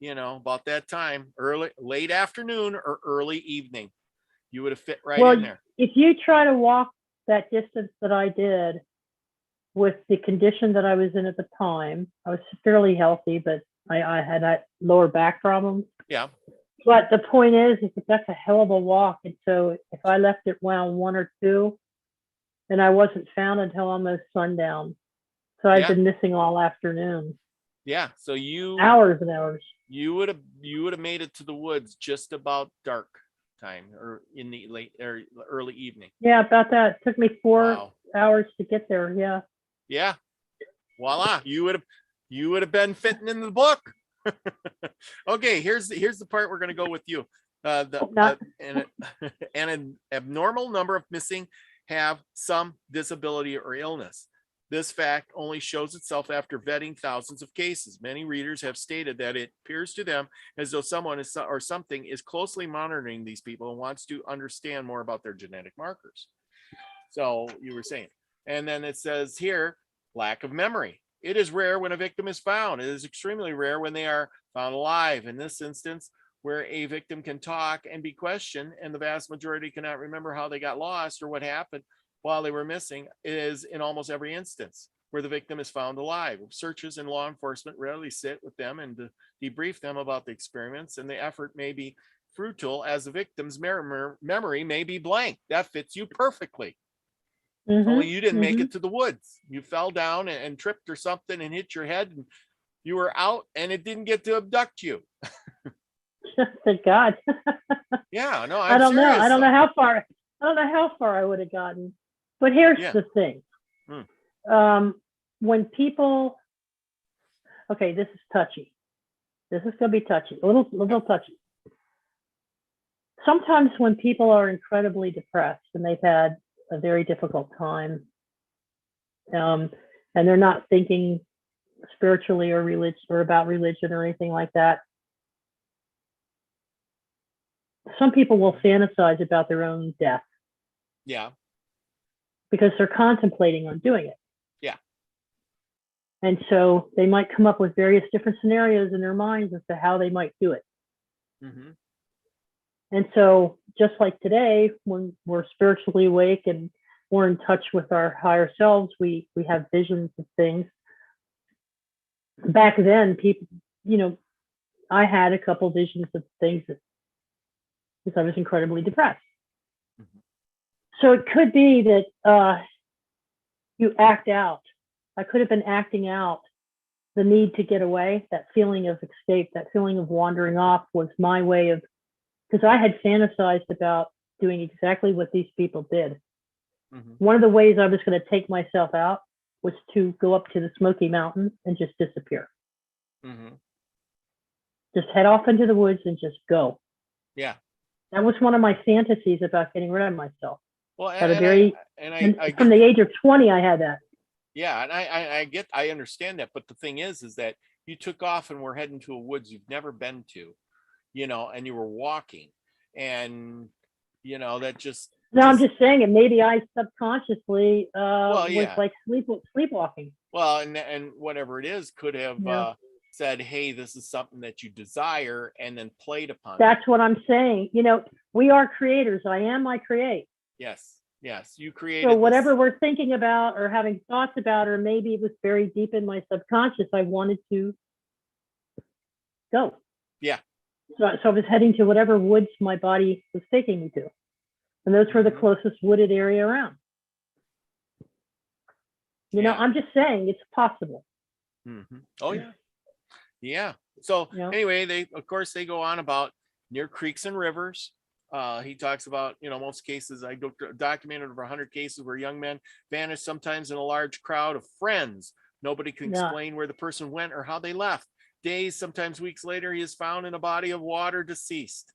about that time, late afternoon or early evening. You would have fit right in there. If you try to walk that distance that I did with the condition that I was in at the time, I was fairly healthy, but I had that lower back problem. Yeah. But the point is that that's a hell of a walk. And so if I left it around 1 or 2, then I wasn't found until almost sundown. So I've been missing all afternoon. Yeah. So hours and hours. You would have made it to the woods just about dark time, or in the late or early evening. Yeah, about that. It took me 4 hours to get there. Yeah. Yeah. Voila. You would have been fitting in the book. Okay, here's the part we're going to go with you. An abnormal number of missing have some disability or illness. This fact only shows itself after vetting thousands of cases. Many readers have stated that it appears to them as though someone or something is closely monitoring these people and wants to understand more about their genetic markers. So you were saying, and then it says here, lack of memory. It is rare when a victim is found. It is extremely rare when they are found alive. In this instance, where a victim can talk and be questioned, and the vast majority cannot remember how they got lost or what happened while they were missing, it is in almost every instance where the victim is found alive. Searchers and law enforcement rarely sit with them and debrief them about the experience, and the effort may be fruitful as the victim's memory may be blank. That fits you perfectly. Only you didn't make it to the woods. You fell down and tripped or something and hit your head, and you were out, and it didn't get to abduct you. Thank God. Yeah, no, I don't know. I don't know how far. I don't know how far I would have gotten. But here's the thing. When people, okay, this is touchy. This is going to be touchy. A little touchy. Sometimes when people are incredibly depressed and they've had a very difficult time, and they're not thinking spiritually or religious or about religion or anything like that, some people will fantasize about their own death. Yeah. Because they're contemplating on doing it. Yeah. And so they might come up with various different scenarios in their minds as to how they might do it. And so just like today, when we're spiritually awake and we're in touch with our higher selves, we have visions of things. Back then, people, I had a couple visions of things that because I was incredibly depressed. Mhm. So it could be that you act out. I could have been acting out the need to get away. That feeling of escape, that feeling of wandering off was my way of, because I had fantasized about doing exactly what these people did. Mhm. One of the ways I was going to take myself out was to go up to the Smoky Mountains and just disappear. Mhm. Just head off into the woods and just go. Yeah. That was one of my fantasies about getting rid of myself. Well, At a and very, I from get, the age of 20, I had that. yeah, and I understand that, but the thing is that you took off and were heading to a woods you've never been to, and you were walking, and that just No, I'm just saying it. Maybe I subconsciously well, was yeah, like sleepwalking. well, and whatever it is could have Yeah. said, hey, this is something that you desire, and then played upon that. That's what I'm saying. We are creators. I am, I create. Yes, you created So whatever this. we're thinking about or having thoughts about, or maybe it was buried deep in my subconscious, I wanted to go. Yeah. So I was heading to whatever woods my body was taking me to. And those were the Mhm. closest wooded area around. Yeah. I'm just saying it's possible. Mhm. Oh yeah. Yeah. So anyway, they go on about near creeks and rivers. He talks about, most cases, I documented over 100 cases where young men vanished, sometimes in a large crowd of friends. Nobody can Yeah. explain where the person went or how they left. Days, sometimes weeks later, he is found in a body of water, deceased.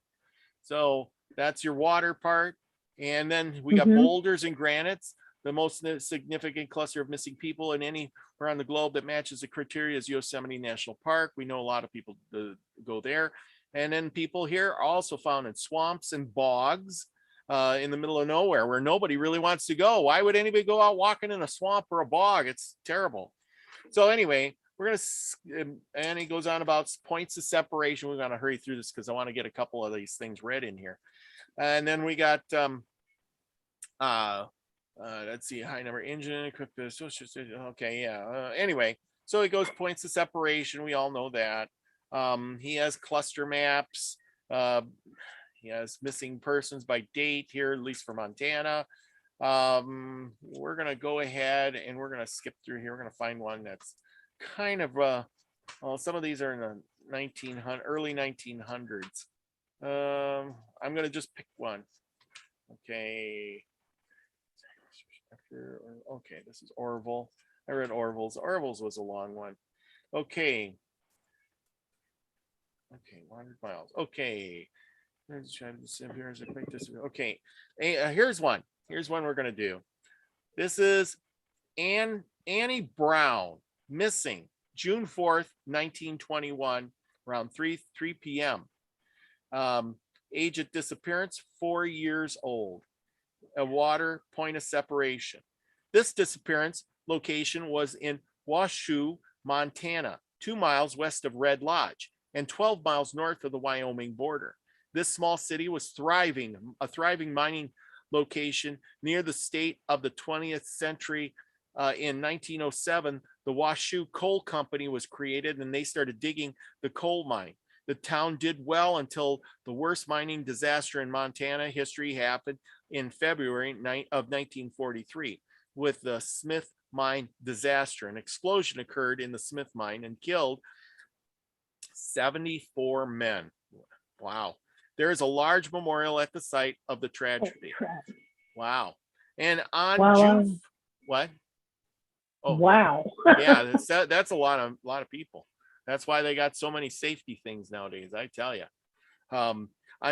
So that's your water part. And then we got boulders and granites. The most significant cluster of missing people in anywhere on the globe that matches the criteria is Yosemite National Park. We know a lot of people go there. And then people here are also found in swamps and bogs in the middle of nowhere where nobody really wants to go. Why would anybody go out walking in a swamp or a bog? It's terrible. So anyway, we're going to, and he goes on about points of separation. We're going to hurry through this because I want to get a couple of these things read in here. And then we got, let's see, high number engine, equipped, okay, yeah. Anyway, so he goes points of separation. We all know that. He has cluster maps. He has missing persons by date here, at least for Montana. We're going to go ahead and we're going to skip through here. We're going to find one that's kind of, well, some of these are in the early 1900s. I'm going to just pick one. Okay. Okay, this is Orville. I read Orville's. Orville's was a long one. Okay. 100 miles. Okay. Okay. Here's one. Here's one we're going to do. This is Annie Brown, missing June 4th, 1921, around 3 p.m. Age at disappearance, 4 years old. A water point of separation. This disappearance location was in Washoe, Montana, 2 miles west of Red Lodge and 12 miles north of the Wyoming border. This small city was a thriving mining location near the state of the 20th century. In 1907, the Washoe Coal Company was created and they started digging the coal mine. The town did well until the worst mining disaster in Montana history happened in February of 1943 with the Smith Mine disaster. An explosion occurred in the Smith Mine and killed 74 men. Wow. There is a large memorial at the site of the tragedy. Wow. And on June, what? Oh, wow. Yeah, that's a lot of people. That's why they got so many safety things nowadays, I tell you. On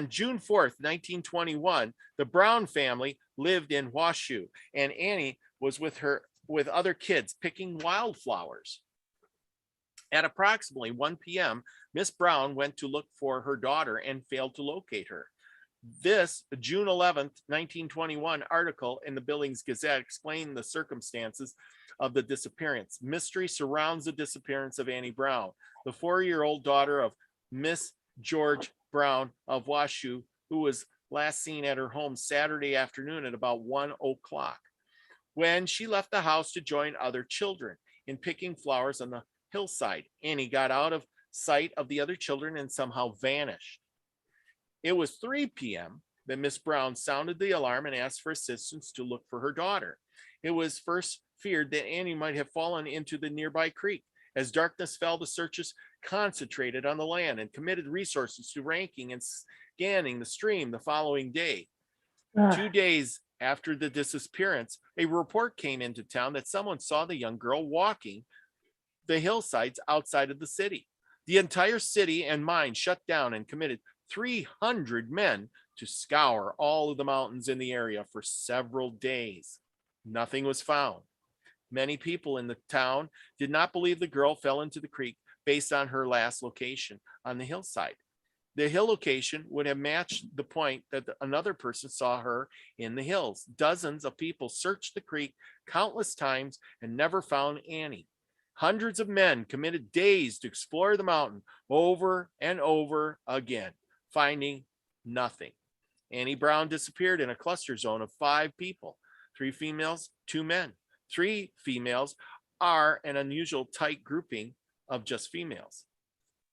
June 4th, 1921, the Brown family lived in Washoe, and Annie was with other kids picking wildflowers. At approximately 1 p.m., Miss Brown went to look for her daughter and failed to locate her. This June 11th, 1921 article in the Billings Gazette explained the circumstances of the disappearance. Mystery surrounds the disappearance of Annie Brown, the 4-year-old daughter of Miss George Brown of Washoe, who was last seen at her home Saturday afternoon at about 1 o'clock, when she left the house to join other children in picking flowers on the hillside. Annie got out of sight of the other children and somehow vanished. It was 3 p.m. that Miss Brown sounded the alarm and asked for assistance to look for her daughter. It was first feared that Annie might have fallen into the nearby creek. As darkness fell, the searchers concentrated on the land and committed resources to ranking and scanning the stream the following day. 2 days after the disappearance, a report came into town that someone saw the young girl walking the hillsides outside of the city. The entire city and mine shut down and committed 300 men to scour all of the mountains in the area for several days. Nothing was found. Many people in the town did not believe the girl fell into the creek based on her last location on the hillside. The hill location would have matched the point that another person saw her in the hills. Dozens of people searched the creek countless times and never found Annie. Hundreds of men committed days to explore the mountain over and over again, finding nothing. Annie Brown disappeared in a cluster zone of 5 people, 3 females, 2 men. 3 females are an unusual tight grouping of just females.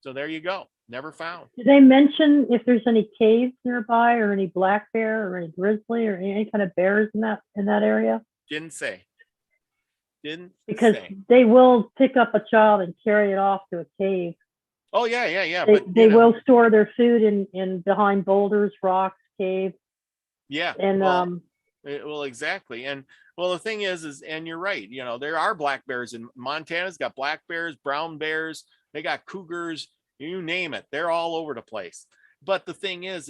So there you go. Never found. Did they mention if there's any caves nearby or any black bear or any grizzly or any kind of bears in that area? Didn't say. Because they will pick up a child and carry it off to a cave. Oh yeah. They will store their food in behind boulders, rocks, caves. Yeah. And well, exactly. And well, the thing is, and you're right. You know, there are black bears in Montana's got black bears, brown bears. They got cougars. You name it. They're all over the place. But the thing is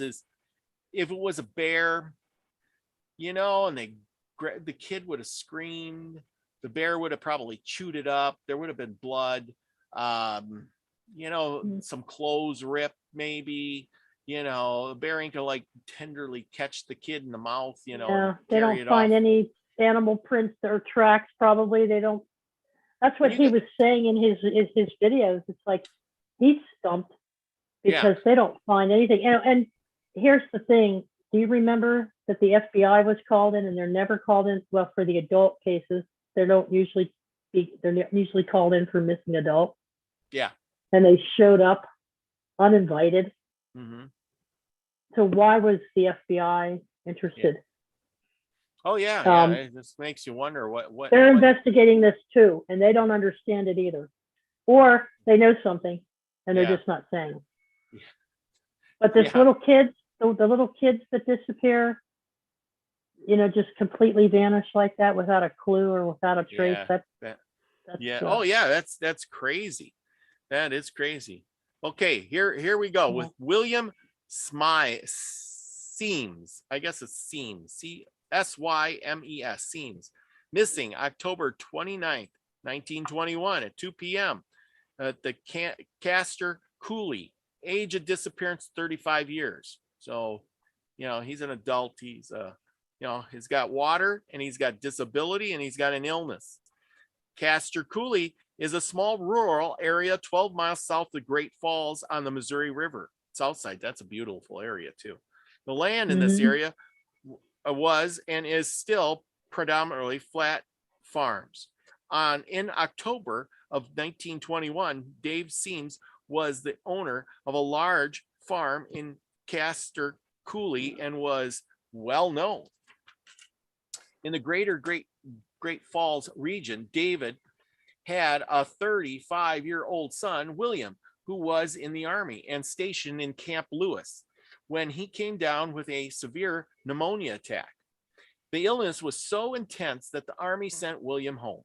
if it was a bear, you know, and the kid would have screamed, the bear would have probably chewed it up. There would have been blood, you know, some clothes ripped, maybe, you know, the bear ain't gonna like tenderly catch the kid in the mouth, you know. Yeah, they don't find any animal prints or tracks. Probably they don't. That's what he was saying in his videos. It's like he's stumped because they don't find anything. And here's the thing. Do you remember that the FBI was called in and they're never called in? Well, for the adult cases, they're usually called in for missing adult. Yeah. And they showed up uninvited. Mm-hmm. So why was the FBI interested? Yeah. Oh yeah. It just makes you wonder what they're investigating this too, and they don't understand it either, or they know something and they're just not saying. Yeah. But this little kids, the little kids that disappear, you know, just completely vanish like that without a clue or without a trace. That's crazy. That is crazy. Okay, here we go with William Seams. I guess it's Seams. Symes. Seams. Missing October 29th, 1921 at 2 p.m. at the Castor Coulee. Age of disappearance 35 years. So, you know, he's an adult. He's you know, he's got water and he's got disability and he's got an illness. Castor Coulee is a small rural area 12 miles south of Great Falls on the Missouri River. Southside, that's a beautiful area too. The land in this area was and is still predominantly flat farms. In October of 1921, Dave Seams was the owner of a large farm in Castor Coulee and was well known. In the greater Great Falls region, David had a 35-year-old son, William, who was in the Army and stationed in Camp Lewis when he came down with a severe pneumonia attack. The illness was so intense that the Army sent William home.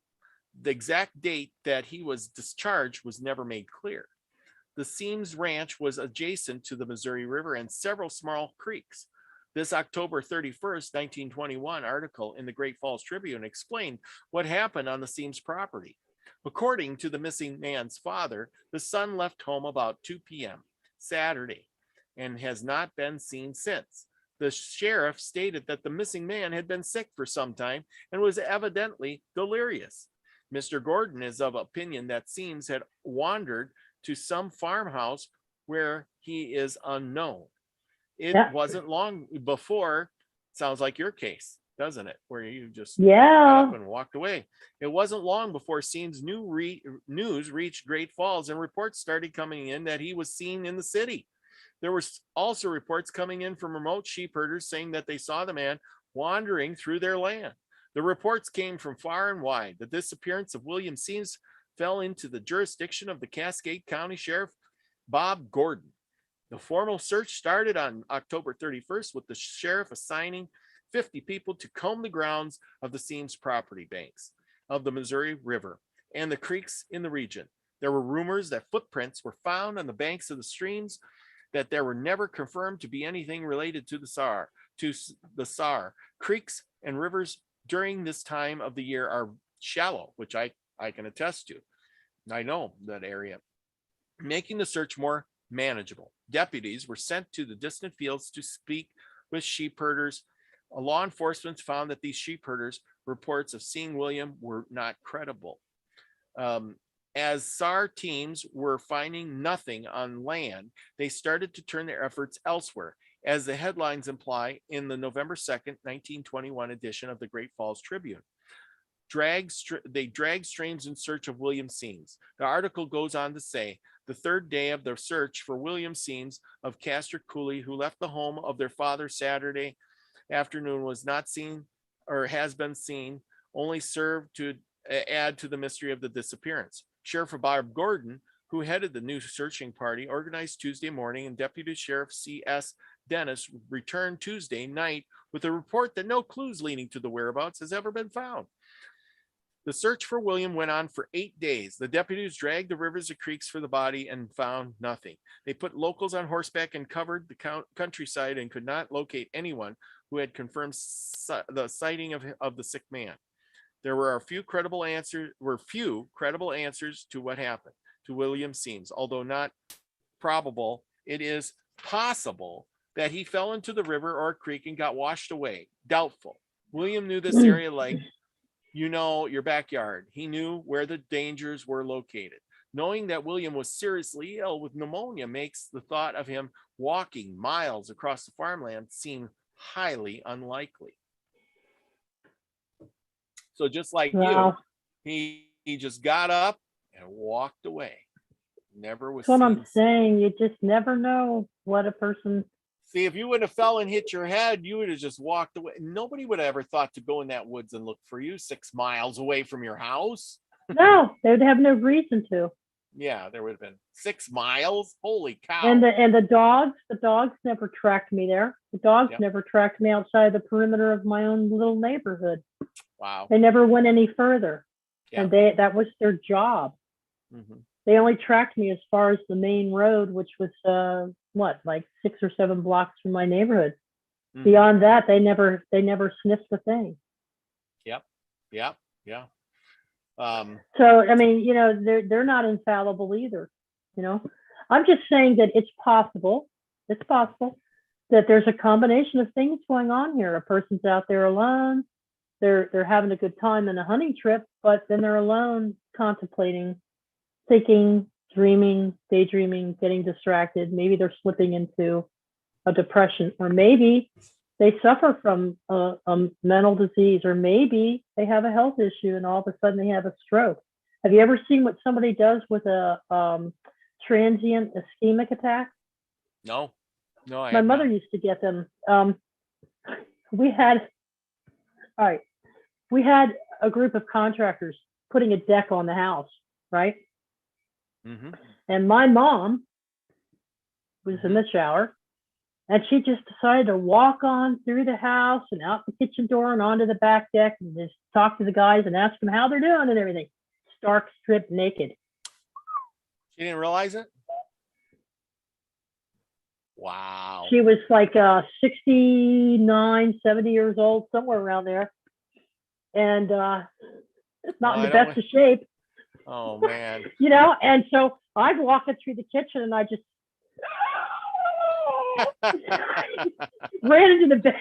The exact date that he was discharged was never made clear. The Seams Ranch was adjacent to the Missouri River and several small creeks. This October 31st, 1921 article in the Great Falls Tribune explained what happened on the Seams property. According to the missing man's father, the son left home about 2 p.m. Saturday and has not been seen since. The sheriff stated that the missing man had been sick for some time and was evidently delirious. Mr. Gordon is of opinion that Seams had wandered to some farmhouse where he is unknown. It wasn't long before, sounds like your case, doesn't it? Where you just got up and walked away. It wasn't long before Seams' news reached Great Falls and reports started coming in that he was seen in the city. There were also reports coming in from remote sheep herders saying that they saw the man wandering through their land. The reports came from far and wide. The disappearance of William Seams fell into the jurisdiction of the Cascade County Sheriff Bob Gordon. The formal search started on October 31st with the sheriff assigning 50 people to comb the grounds of the Seams property banks of the Missouri River and the creeks in the region. There were rumors that footprints were found on the banks of the streams that there were never confirmed to be anything related to the SAR. Creeks and rivers during this time of the year are shallow, which I can attest to. I know that area, making the search more manageable. Deputies were sent to the distant fields to speak with sheep herders. Law enforcement found that these sheep herders' reports of seeing William were not credible. As SAR teams were finding nothing on land, they started to turn their efforts elsewhere, as the headlines imply in the November 2nd, 1921 edition of the Great Falls Tribune. They dragged streams in search of William Seams. The article goes on to say, the third day of their search for William Seams of Castor Coulee, who left the home of their father Saturday afternoon, was not seen or has been seen, only served to add to the mystery of the disappearance. Sheriff Bob Gordon, who headed the new searching party, organized Tuesday morning, and Deputy Sheriff C.S. Dennis returned Tuesday night with a report that no clues leading to the whereabouts has ever been found. The search for William went on for 8 days. The deputies dragged the rivers and creeks for the body and found nothing. They put locals on horseback and covered the countryside and could not locate anyone who had confirmed the sighting of the sick man. There were few credible answers to what happened to William Seams. Although not probable, it is possible that he fell into the river or a creek and got washed away. Doubtful. William knew this area like your backyard. He knew where the dangers were located. Knowing that William was seriously ill with pneumonia makes the thought of him walking miles across the farmland seem highly unlikely. So just like you, he just got up and walked away. Never was. That's what I'm saying. You just never know what a person. See, if you would have fell and hit your head, you would have just walked away. Nobody would have ever thought to go in that woods and look for you 6 miles away from your house. No, they would have no reason to. Yeah, there would have been 6 miles. Holy cow. And the dogs never tracked me there. The dogs never tracked me outside the perimeter of my own little neighborhood. Wow. They never went any further. And that was their job. Mm-hmm. They only tracked me as far as the main road, which was like 6 or 7 blocks from my neighborhood. Mm-hmm. Beyond that, they never sniffed the thing. Yep. Yeah. So I mean, they're not infallible either. I'm just saying that it's possible that there's a combination of things going on here. A person's out there alone. They're having a good time in a hunting trip, but then they're alone, contemplating, thinking, dreaming, daydreaming, getting distracted. Maybe they're slipping into a depression, or maybe they suffer from a mental disease, or maybe they have a health issue and all of a sudden they have a stroke. Have you ever seen what somebody does with a transient ischemic attack? No. My mother used to get them. We had a group of contractors putting a deck on the house, right? Mm-hmm. And my mom was in the shower, and she just decided to walk on through the house and out the kitchen door and onto the back deck and just talk to the guys and ask them how they're doing and everything. Stark stripped naked. She didn't realize it? Wow. She was like 69, 70 years old, somewhere around there. And it's not in the best of shape. Oh, man. And so I'd walk it through the kitchen and I just ran into the bed,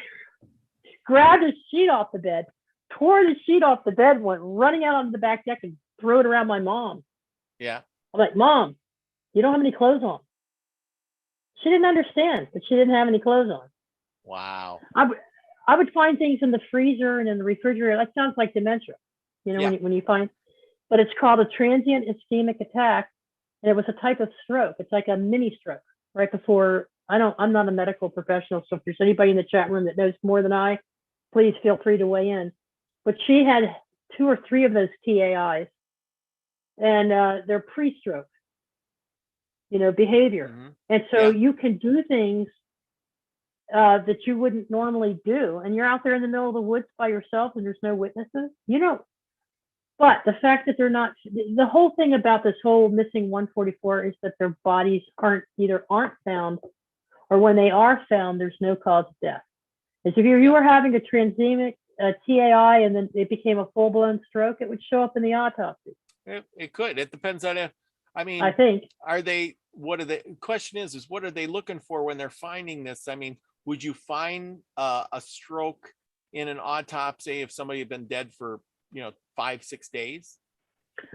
grabbed a sheet off the bed, tore the sheet off the bed, went running out onto the back deck and threw it around my mom. Yeah. I'm like, Mom, you don't have any clothes on. She didn't understand that she didn't have any clothes on. Wow. I would find things in the freezer and in the refrigerator. That sounds like dementia, when you find, but it's called a transient ischemic attack. And it was a type of stroke. It's like a mini stroke right before I'm not a medical professional, so if there's anybody in the chat room that knows more than I, please feel free to weigh in. But she had 2 or 3 of those TAIs, and they're pre-stroke, behavior. Mm-hmm. And so you can do things that you wouldn't normally do. And you're out there in the middle of the woods by yourself and there's no witnesses, But the fact that they're not, the whole thing about this whole missing 144 is that their bodies aren't found, or when they are found, there's no cause of death. As if you were having a transemic TAI and then it became a full-blown stroke, it would show up in the autopsy. It could. It depends on it. I mean, I think. Question is what are they looking for when they're finding this? I mean, would you find a stroke in an autopsy if somebody had been dead for 5-6 days?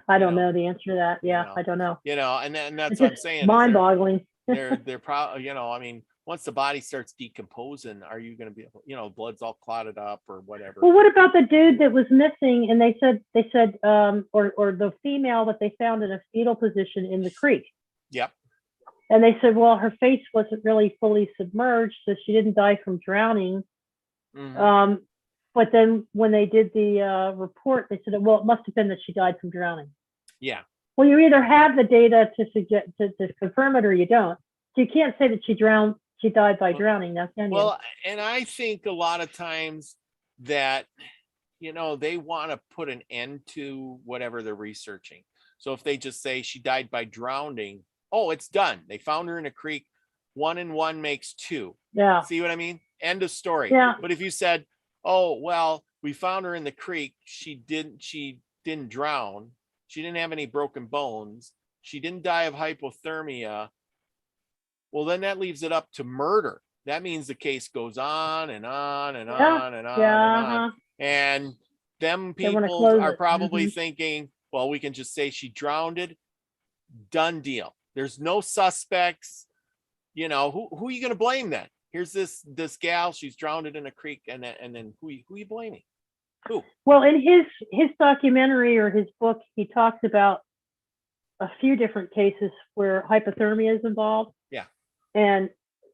I don't know the answer to that. Yeah, I don't know. And that's what I'm saying. Mind-boggling. They're probably, I mean, once the body starts decomposing, are you going to be able, blood's all clotted up or whatever? Well, what about the dude that was missing? And they said, or the female that they found in a fetal position in the creek. Yep. And they said, well, her face wasn't really fully submerged, so she didn't die from drowning. Mm-hmm. But then when they did the report, they said, well, it must have been that she died from drowning. Yeah. Well, you either have the data to suggest to confirm it or you don't. So you can't say that she died by drowning. Now, can you? Well, and I think a lot of times that, they want to put an end to whatever they're researching. So if they just say she died by drowning, it's done. They found her in a creek. 1 and 1 makes 2. Yeah. See what I mean? End of story. Yeah. But if you said, oh, well, we found her in the creek. She didn't drown. She didn't have any broken bones. She didn't die of hypothermia. Well, then that leaves it up to murder. That means the case goes on and on and on and on and on. And them people are probably thinking, well, we can just say she drowned. Done deal. There's no suspects. Who are you going to blame then? Here's this gal, she's drowned in a creek, and then who are you blaming? Who? Well, in his documentary or his book, he talks about a few different cases where hypothermia is involved. Yeah. And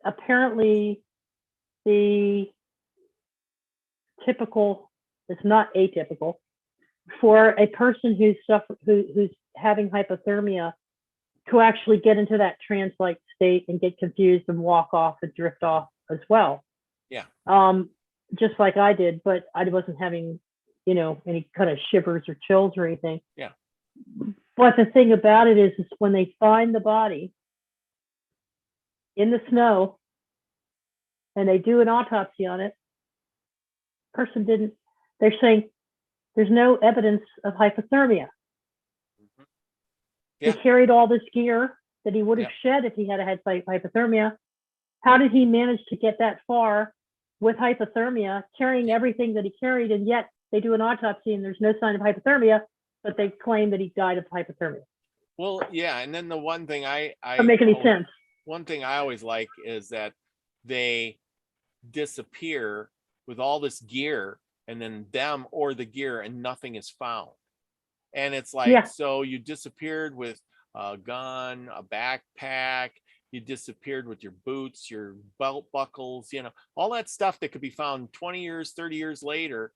apparently the typical, it's not atypical, for a person who's having hypothermia to actually get into that trance-like state and get confused and walk off and drift off as well. Yeah. Just like I did, but I wasn't having, any kind of shivers or chills or anything. Yeah. But the thing about it is when they find the body in the snow and they do an autopsy on it, they're saying there's no evidence of hypothermia. Yeah. He carried all this gear that he would have shed if he had had hypothermia. How did he manage to get that far with hypothermia, carrying everything that he carried, and yet they do an autopsy and there's no sign of hypothermia, but they claim that he died of hypothermia? Well, yeah, and then the one thing I doesn't make any sense. One thing I always like is that they disappear with all this gear, and then them or the gear, and nothing is found. And it's like, so you disappeared with a gun, a backpack, you disappeared with your boots, your belt buckles, all that stuff that could be found 20 years, 30 years later.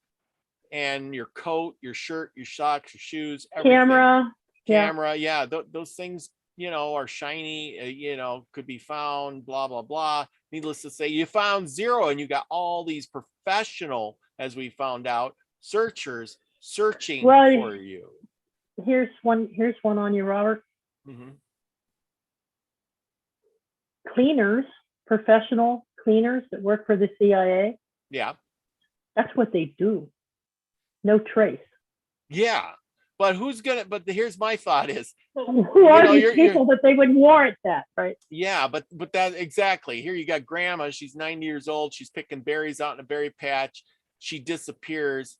And your coat, your shirt, your socks, your shoes, everything. Camera. Yeah. Those things, are shiny, could be found, blah, blah, blah. Needless to say, you found 0, and you got all these professional, as we found out, searchers searching for you. Here's one on you, Robert. Mm-hmm. Cleaners, professional cleaners that work for the CIA. Yeah. That's what they do. No trace. Yeah. But here's my thought is, who are these people that they would warrant that, right? Yeah, but that exactly. Here you got grandma, she's 90 years old, she's picking berries out in a berry patch. She disappears.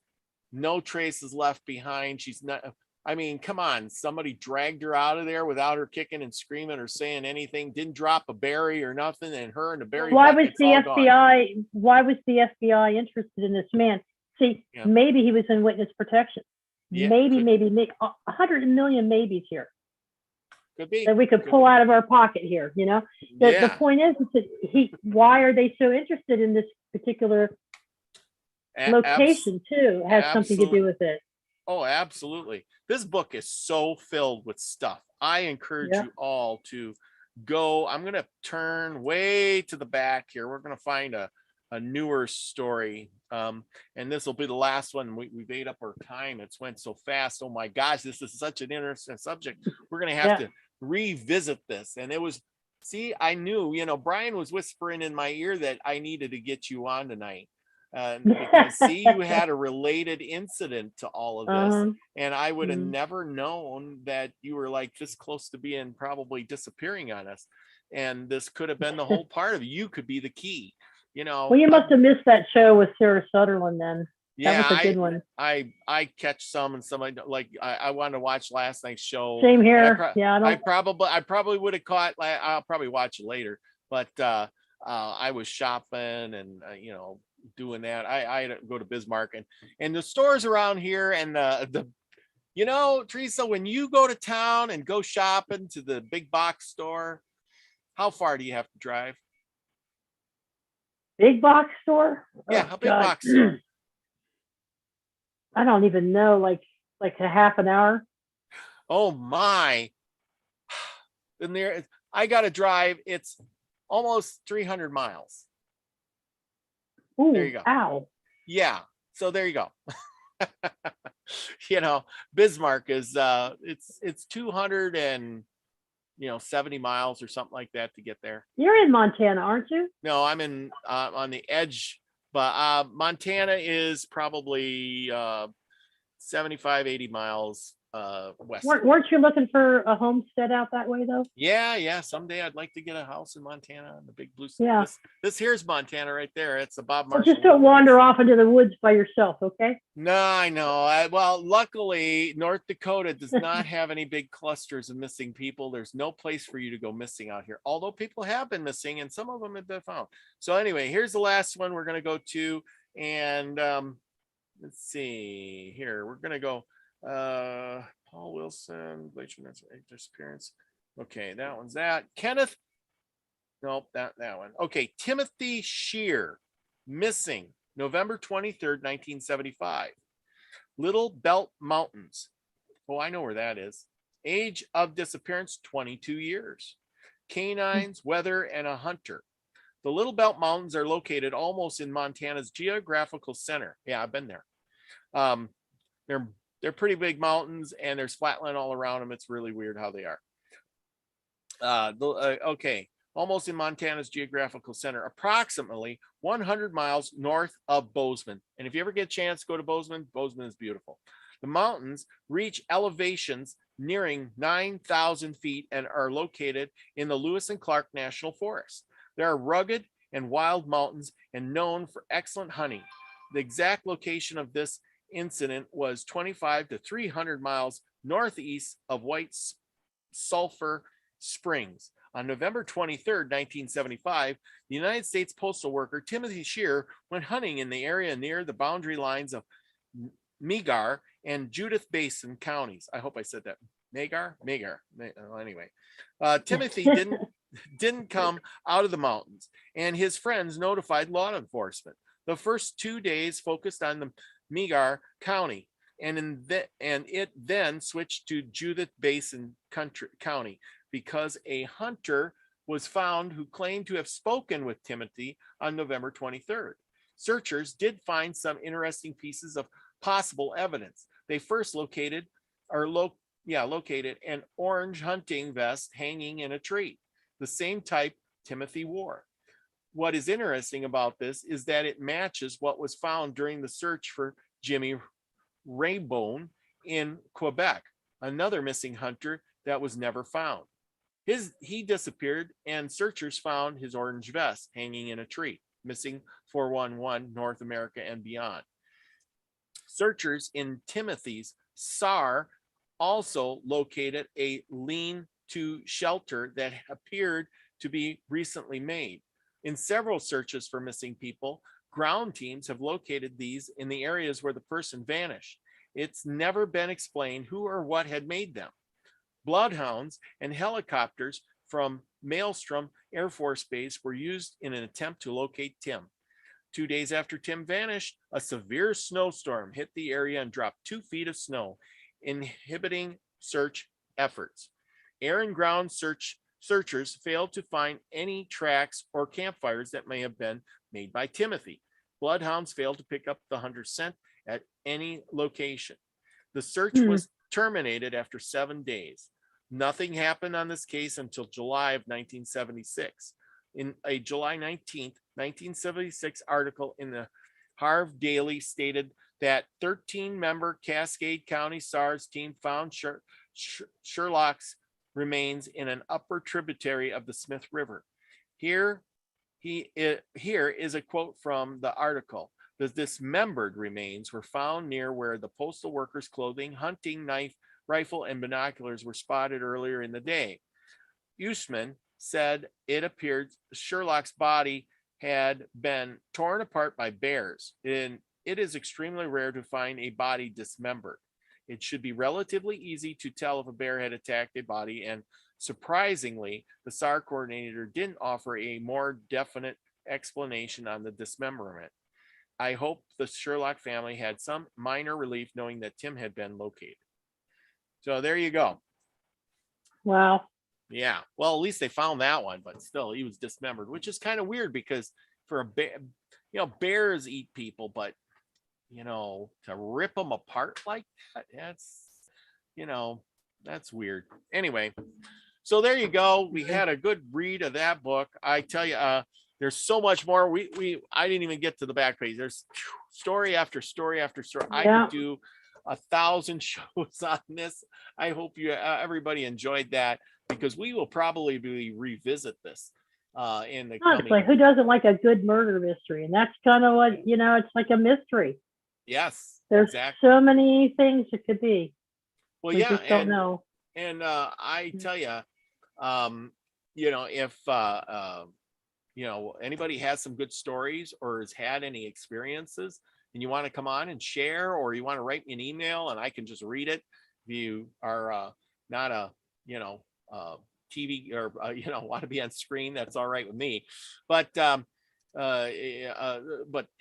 No traces left behind. She's not, I mean, come on, somebody dragged her out of there without her kicking and screaming or saying anything, didn't drop a berry or nothing, and her and the berry. Why was the FBI interested in this man? See, maybe he was in witness protection. Maybe 100 million maybes here. be. that we could pull out of our pocket here. The Yeah, point is that why are they so interested in this particular location too? It has something to do absolutely. with it. Oh, absolutely. This book is so filled with stuff. I encourage Yeah. you all to go. I'm going to turn way to the back here. We're going to find a newer story. And this will be the last one. We've ate up our time. It's went so fast. Oh my gosh, this is such an interesting subject. We're going to have to revisit this. And it was, see, I knew, Brian was whispering in my ear that I needed to get you on tonight. Because see, you had a related incident to all of this, and I would have never known that you were like this close to being probably disappearing on us, and this could have been the whole part of it. You could be the key. Well, you must have missed that show with Sarah Sutherland then. Yeah, that was a good one. I catch some, and some I wanted to watch last night's show. Same here. I probably would have caught. I'll probably watch it later, but I was shopping and doing that. I had to go to Bismarck and the stores around here, and the Teresa, when you go to town and go shopping to the big box store, how far do you have to drive? Big box store? Yeah, a big box store. I don't even know, like a half an hour. Oh my. And there I got to drive. It's almost 300 miles. Ooh, there you go. Ow. Yeah. So there you go. Bismarck is it's 270 miles or something like that to get there. You're in Montana, aren't you? No, I'm in on the edge, but Montana is probably 75, 80 miles west. Weren't you looking for a homestead out that way though? Yeah. Someday I'd like to get a house in Montana on the big blue sky. Yeah. This here's Montana right there. It's the Bob Marshall. Well, just don't wander off into the woods by yourself, okay? No, I know. Well, luckily, North Dakota does not have any big clusters of missing people. There's no place for you to go missing out here, although people have been missing and some of them have been found. So anyway, here's the last one we're going to go to. And let's see here. We're going to go Paul Wilson, Disappearance. Okay, that one's that. Kenneth. Nope, that one. Okay, Timothy Shear, missing November 23rd, 1975. Little Belt Mountains. Oh, I know where that is. Age of disappearance, 22 years. Canines, weather, and a hunter. The Little Belt Mountains are located almost in Montana's geographical center. Yeah, I've been there. They're pretty big mountains, and there's flatland all around them. It's really weird how they are. Okay. Almost in Montana's geographical center, approximately 100 miles north of Bozeman. And if you ever get a chance to go to Bozeman, Bozeman is beautiful. The mountains reach elevations nearing 9,000 feet and are located in the Lewis and Clark National Forest. They are rugged and wild mountains and known for excellent hunting. The exact location of this incident was 25 to 300 miles northeast of White Sulphur Springs. On November 23rd, 1975, the United States postal worker Timothy Shear went hunting in the area near the boundary lines of Meagher and Judith Basin counties. I hope I said that. Meagher. Anyway, Timothy didn't come out of the mountains, and his friends notified law enforcement. The first 2 days focused on the Meagher County, and it then switched to Judith Basin County, because a hunter was found who claimed to have spoken with Timothy on November 23rd. Searchers did find some interesting pieces of possible evidence. They first located an orange hunting vest hanging in a tree, the same type Timothy wore. What is interesting about this is that it matches what was found during the search for Jimmy Raybone in Quebec, another missing hunter that was never found. He disappeared, and searchers found his orange vest hanging in a tree, missing 411 North America and beyond. Searchers in Timothy's SAR also located a lean-to shelter that appeared to be recently made. In several searches for missing people, ground teams have located these in the areas where the person vanished. It's never been explained who or what had made them. Bloodhounds and helicopters from Maelstrom Air Force Base were used in an attempt to locate Tim. 2 days after Tim vanished, a severe snowstorm hit the area and dropped 2 feet of snow, inhibiting search efforts. Air and ground searchers failed to find any tracks or campfires that may have been made by Timothy. Bloodhounds failed to pick up the hunter's scent at any location. The search was terminated after 7 days. Nothing happened on this case until July of 1976. In a July 19th, 1976 article in the Harv Daily stated that 13-member Cascade County SARS team found Sherlock's remains in an upper tributary of the Smith River. Here is a quote from the article. The dismembered remains were found near where the postal workers' clothing, hunting knife, rifle, and binoculars were spotted earlier in the day. Usman said it appeared Sherlock's body had been torn apart by bears, and it is extremely rare to find a body dismembered. It should be relatively easy to tell if a bear had attacked a body, and surprisingly, the SAR coordinator didn't offer a more definite explanation on the dismemberment. I hope the Sherlock family had some minor relief knowing that Tim had been located. So there you go. Wow. Yeah. Well, at least they found that one, but still he was dismembered, which is kind of weird because for a bear, bears eat people, but to rip them apart like that, that's weird. Anyway, so there you go. We had a good read of that book. I tell you, there's so much more. I didn't even get to the back page. There's story after story after story. I could do 1,000 shows on this. I hope everybody enjoyed that, because we will probably revisit this in the coming. Like, who doesn't like a good murder mystery? And that's kind of what, it's like a mystery. Yes. There's exactly. so many things it could be. Well, we just don't know. And I tell you, if anybody has some good stories or has had any experiences and you want to come on and share, or you want to write me an email and I can just read it. If you are not a TV or want to be on screen, that's all right with me. But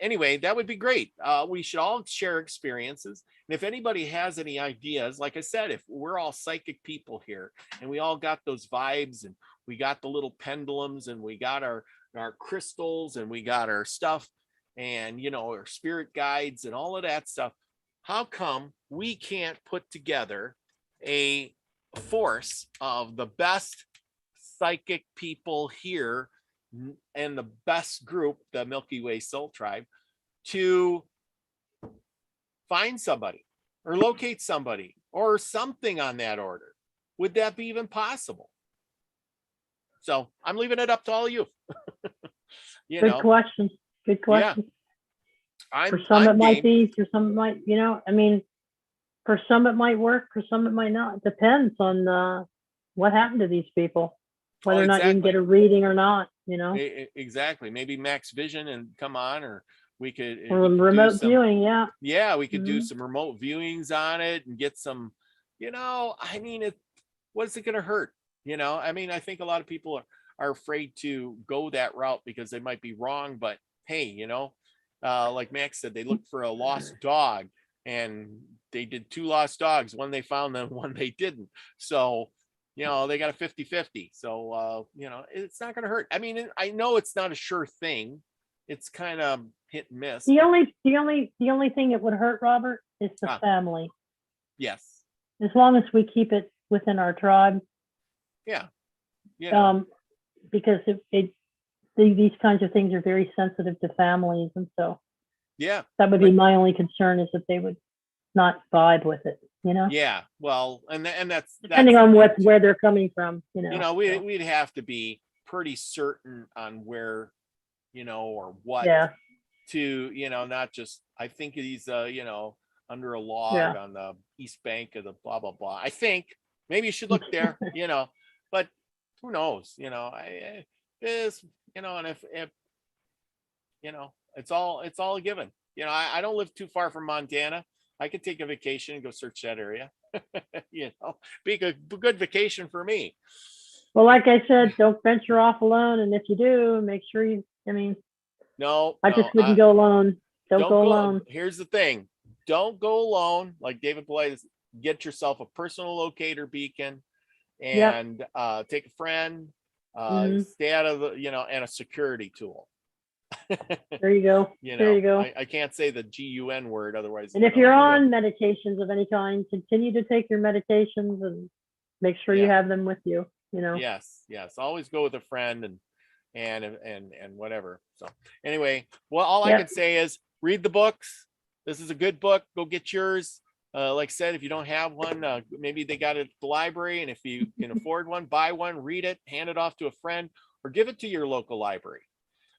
anyway, that would be great. We should all share experiences. And if anybody has any ideas, like I said, if we're all psychic people here and we all got those vibes and we got the little pendulums and we got our crystals and we got our stuff and, our spirit guides and all of that stuff, how come we can't put together a force of the best psychic people here and the best group, the Milky Way Soul Tribe, to find somebody or locate somebody or something on that order? Would that be even possible? So I'm leaving it up to all of you. Good question. Good question. Yeah. For some it might be, for some it might, for some it might work, for some it might not. It depends on what happened to these people, whether or not you can get a reading or not. Exactly. Maybe Max Vision and come on, or we could remote viewing. Yeah, we could do some remote viewings on it and get some. What's it going to hurt? I think a lot of people are afraid to go that route because they might be wrong. But hey, like Max said, they looked for a lost dog and they did 2 lost dogs. One they found, then one they didn't. So, they got a 50-50. So, it's not going to hurt. I know it's not a sure thing. It's kind of hit and miss. The only thing it would hurt, Robert, is the family. Yes. As long as we keep it within our tribe. Yeah. Because these kinds of things are very sensitive to families, and so that would be my only concern, is that they would not vibe with it. Yeah. Well, and that's depending on where they're coming from. We'd have to be pretty certain on where, or what to, not just. I think he's under a log on the east bank of the blah blah blah. I think maybe you should look there. But who knows? And if it's all a given. I don't live too far from Montana. I could take a vacation and go search that area. Be a good vacation for me. Well, like I said, don't venture off alone. And if you do, make sure I just wouldn't go alone. Don't go alone. Here's the thing. Don't go alone. Like David Paulides, get yourself a personal locator beacon and take a friend, stay out of the, and a security tool. There you go. There you go. I can't say the GUN word otherwise. And if you're on medications of any kind, continue to take your medications and make sure you have them with you. Yes. Always go with a friend and whatever. So anyway, well, all I can say is read the books. This is a good book. Go get yours. Like I said, if you don't have one, maybe they got it at the library, and if you can afford one, buy one, read it, hand it off to a friend, or give it to your local library.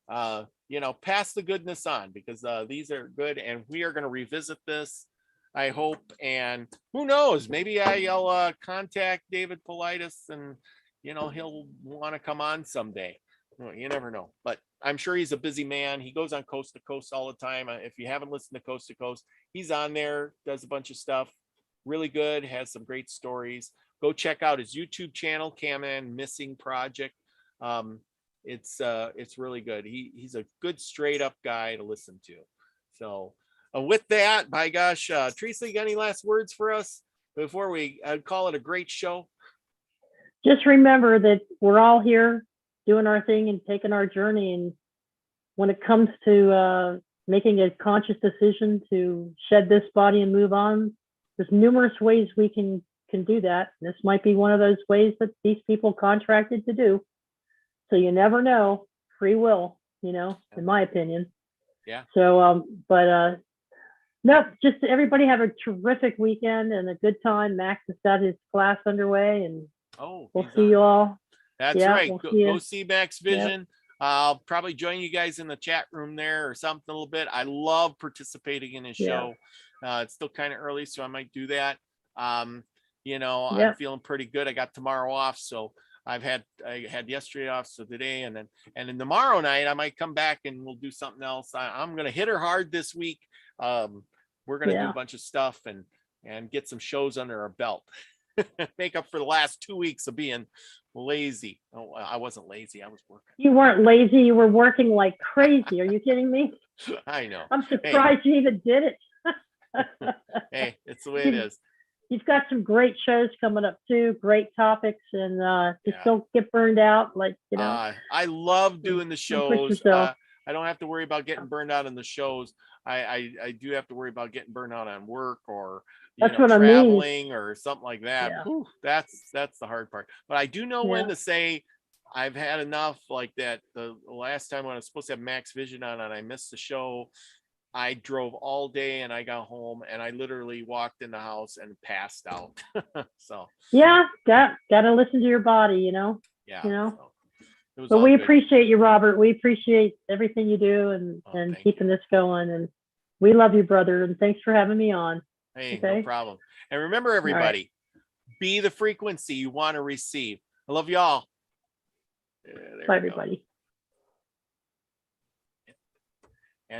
Pass the goodness on, because these are good, and we are going to revisit this, I hope. And who knows, maybe I'll contact David Paulides, and he'll want to come on someday. You never know, but I'm sure he's a busy man. He goes on Coast to Coast all the time. If you haven't listened to Coast to Coast, he's on there, does a bunch of stuff, really good, has some great stories. Go check out his YouTube channel, Canam Missing Project. It's really good. He's a good straight up guy to listen to. So with that, by gosh, Teresa, you got any last words for us before we call it a great show? Just remember that we're all here doing our thing and taking our journey. And when it comes to making a conscious decision to shed this body and move on, there's numerous ways we can do that. This might be one of those ways that these people contracted to do. So you never know. Free will, in my opinion. Yeah. So, no, just everybody have a terrific weekend and a good time. Max has got his class underway, and we'll see you all. That's right. Go see Max Vision. I'll probably join you guys in the chat room there or something a little bit. I love participating in his show. It's still kind of early, so I might do that. I'm feeling pretty good. I got tomorrow off, so I had yesterday off, so today, and then tomorrow night I might come back and we'll do something else. I'm gonna hit her hard this week. We're gonna do a bunch of stuff and get some shows under our belt. Make up for the last 2 weeks of being lazy. Oh, I wasn't lazy. I was working. You weren't lazy. You were working like crazy. Are you kidding me? I know. I'm surprised you even did it. Hey, it's the way it is. You've got some great shows coming up too. Great topics, and just don't get burned out. I love doing the shows. I don't have to worry about getting burned out in the shows. I do have to worry about getting burned out on work or traveling or something like that. Yeah. Whew, that's the hard part. But I do know when to say I've had enough. Like that, the last time when I was supposed to have Max Vision on and I missed the show, I drove all day and I got home and I literally walked in the house and passed out. So gotta listen to your body, So but we appreciate you, Robert. We appreciate everything you do and keeping this going. And we love you, brother. And thanks for having me on. Hey, no problem. And remember, everybody, be the frequency you want to receive. I love y'all. Bye, everybody.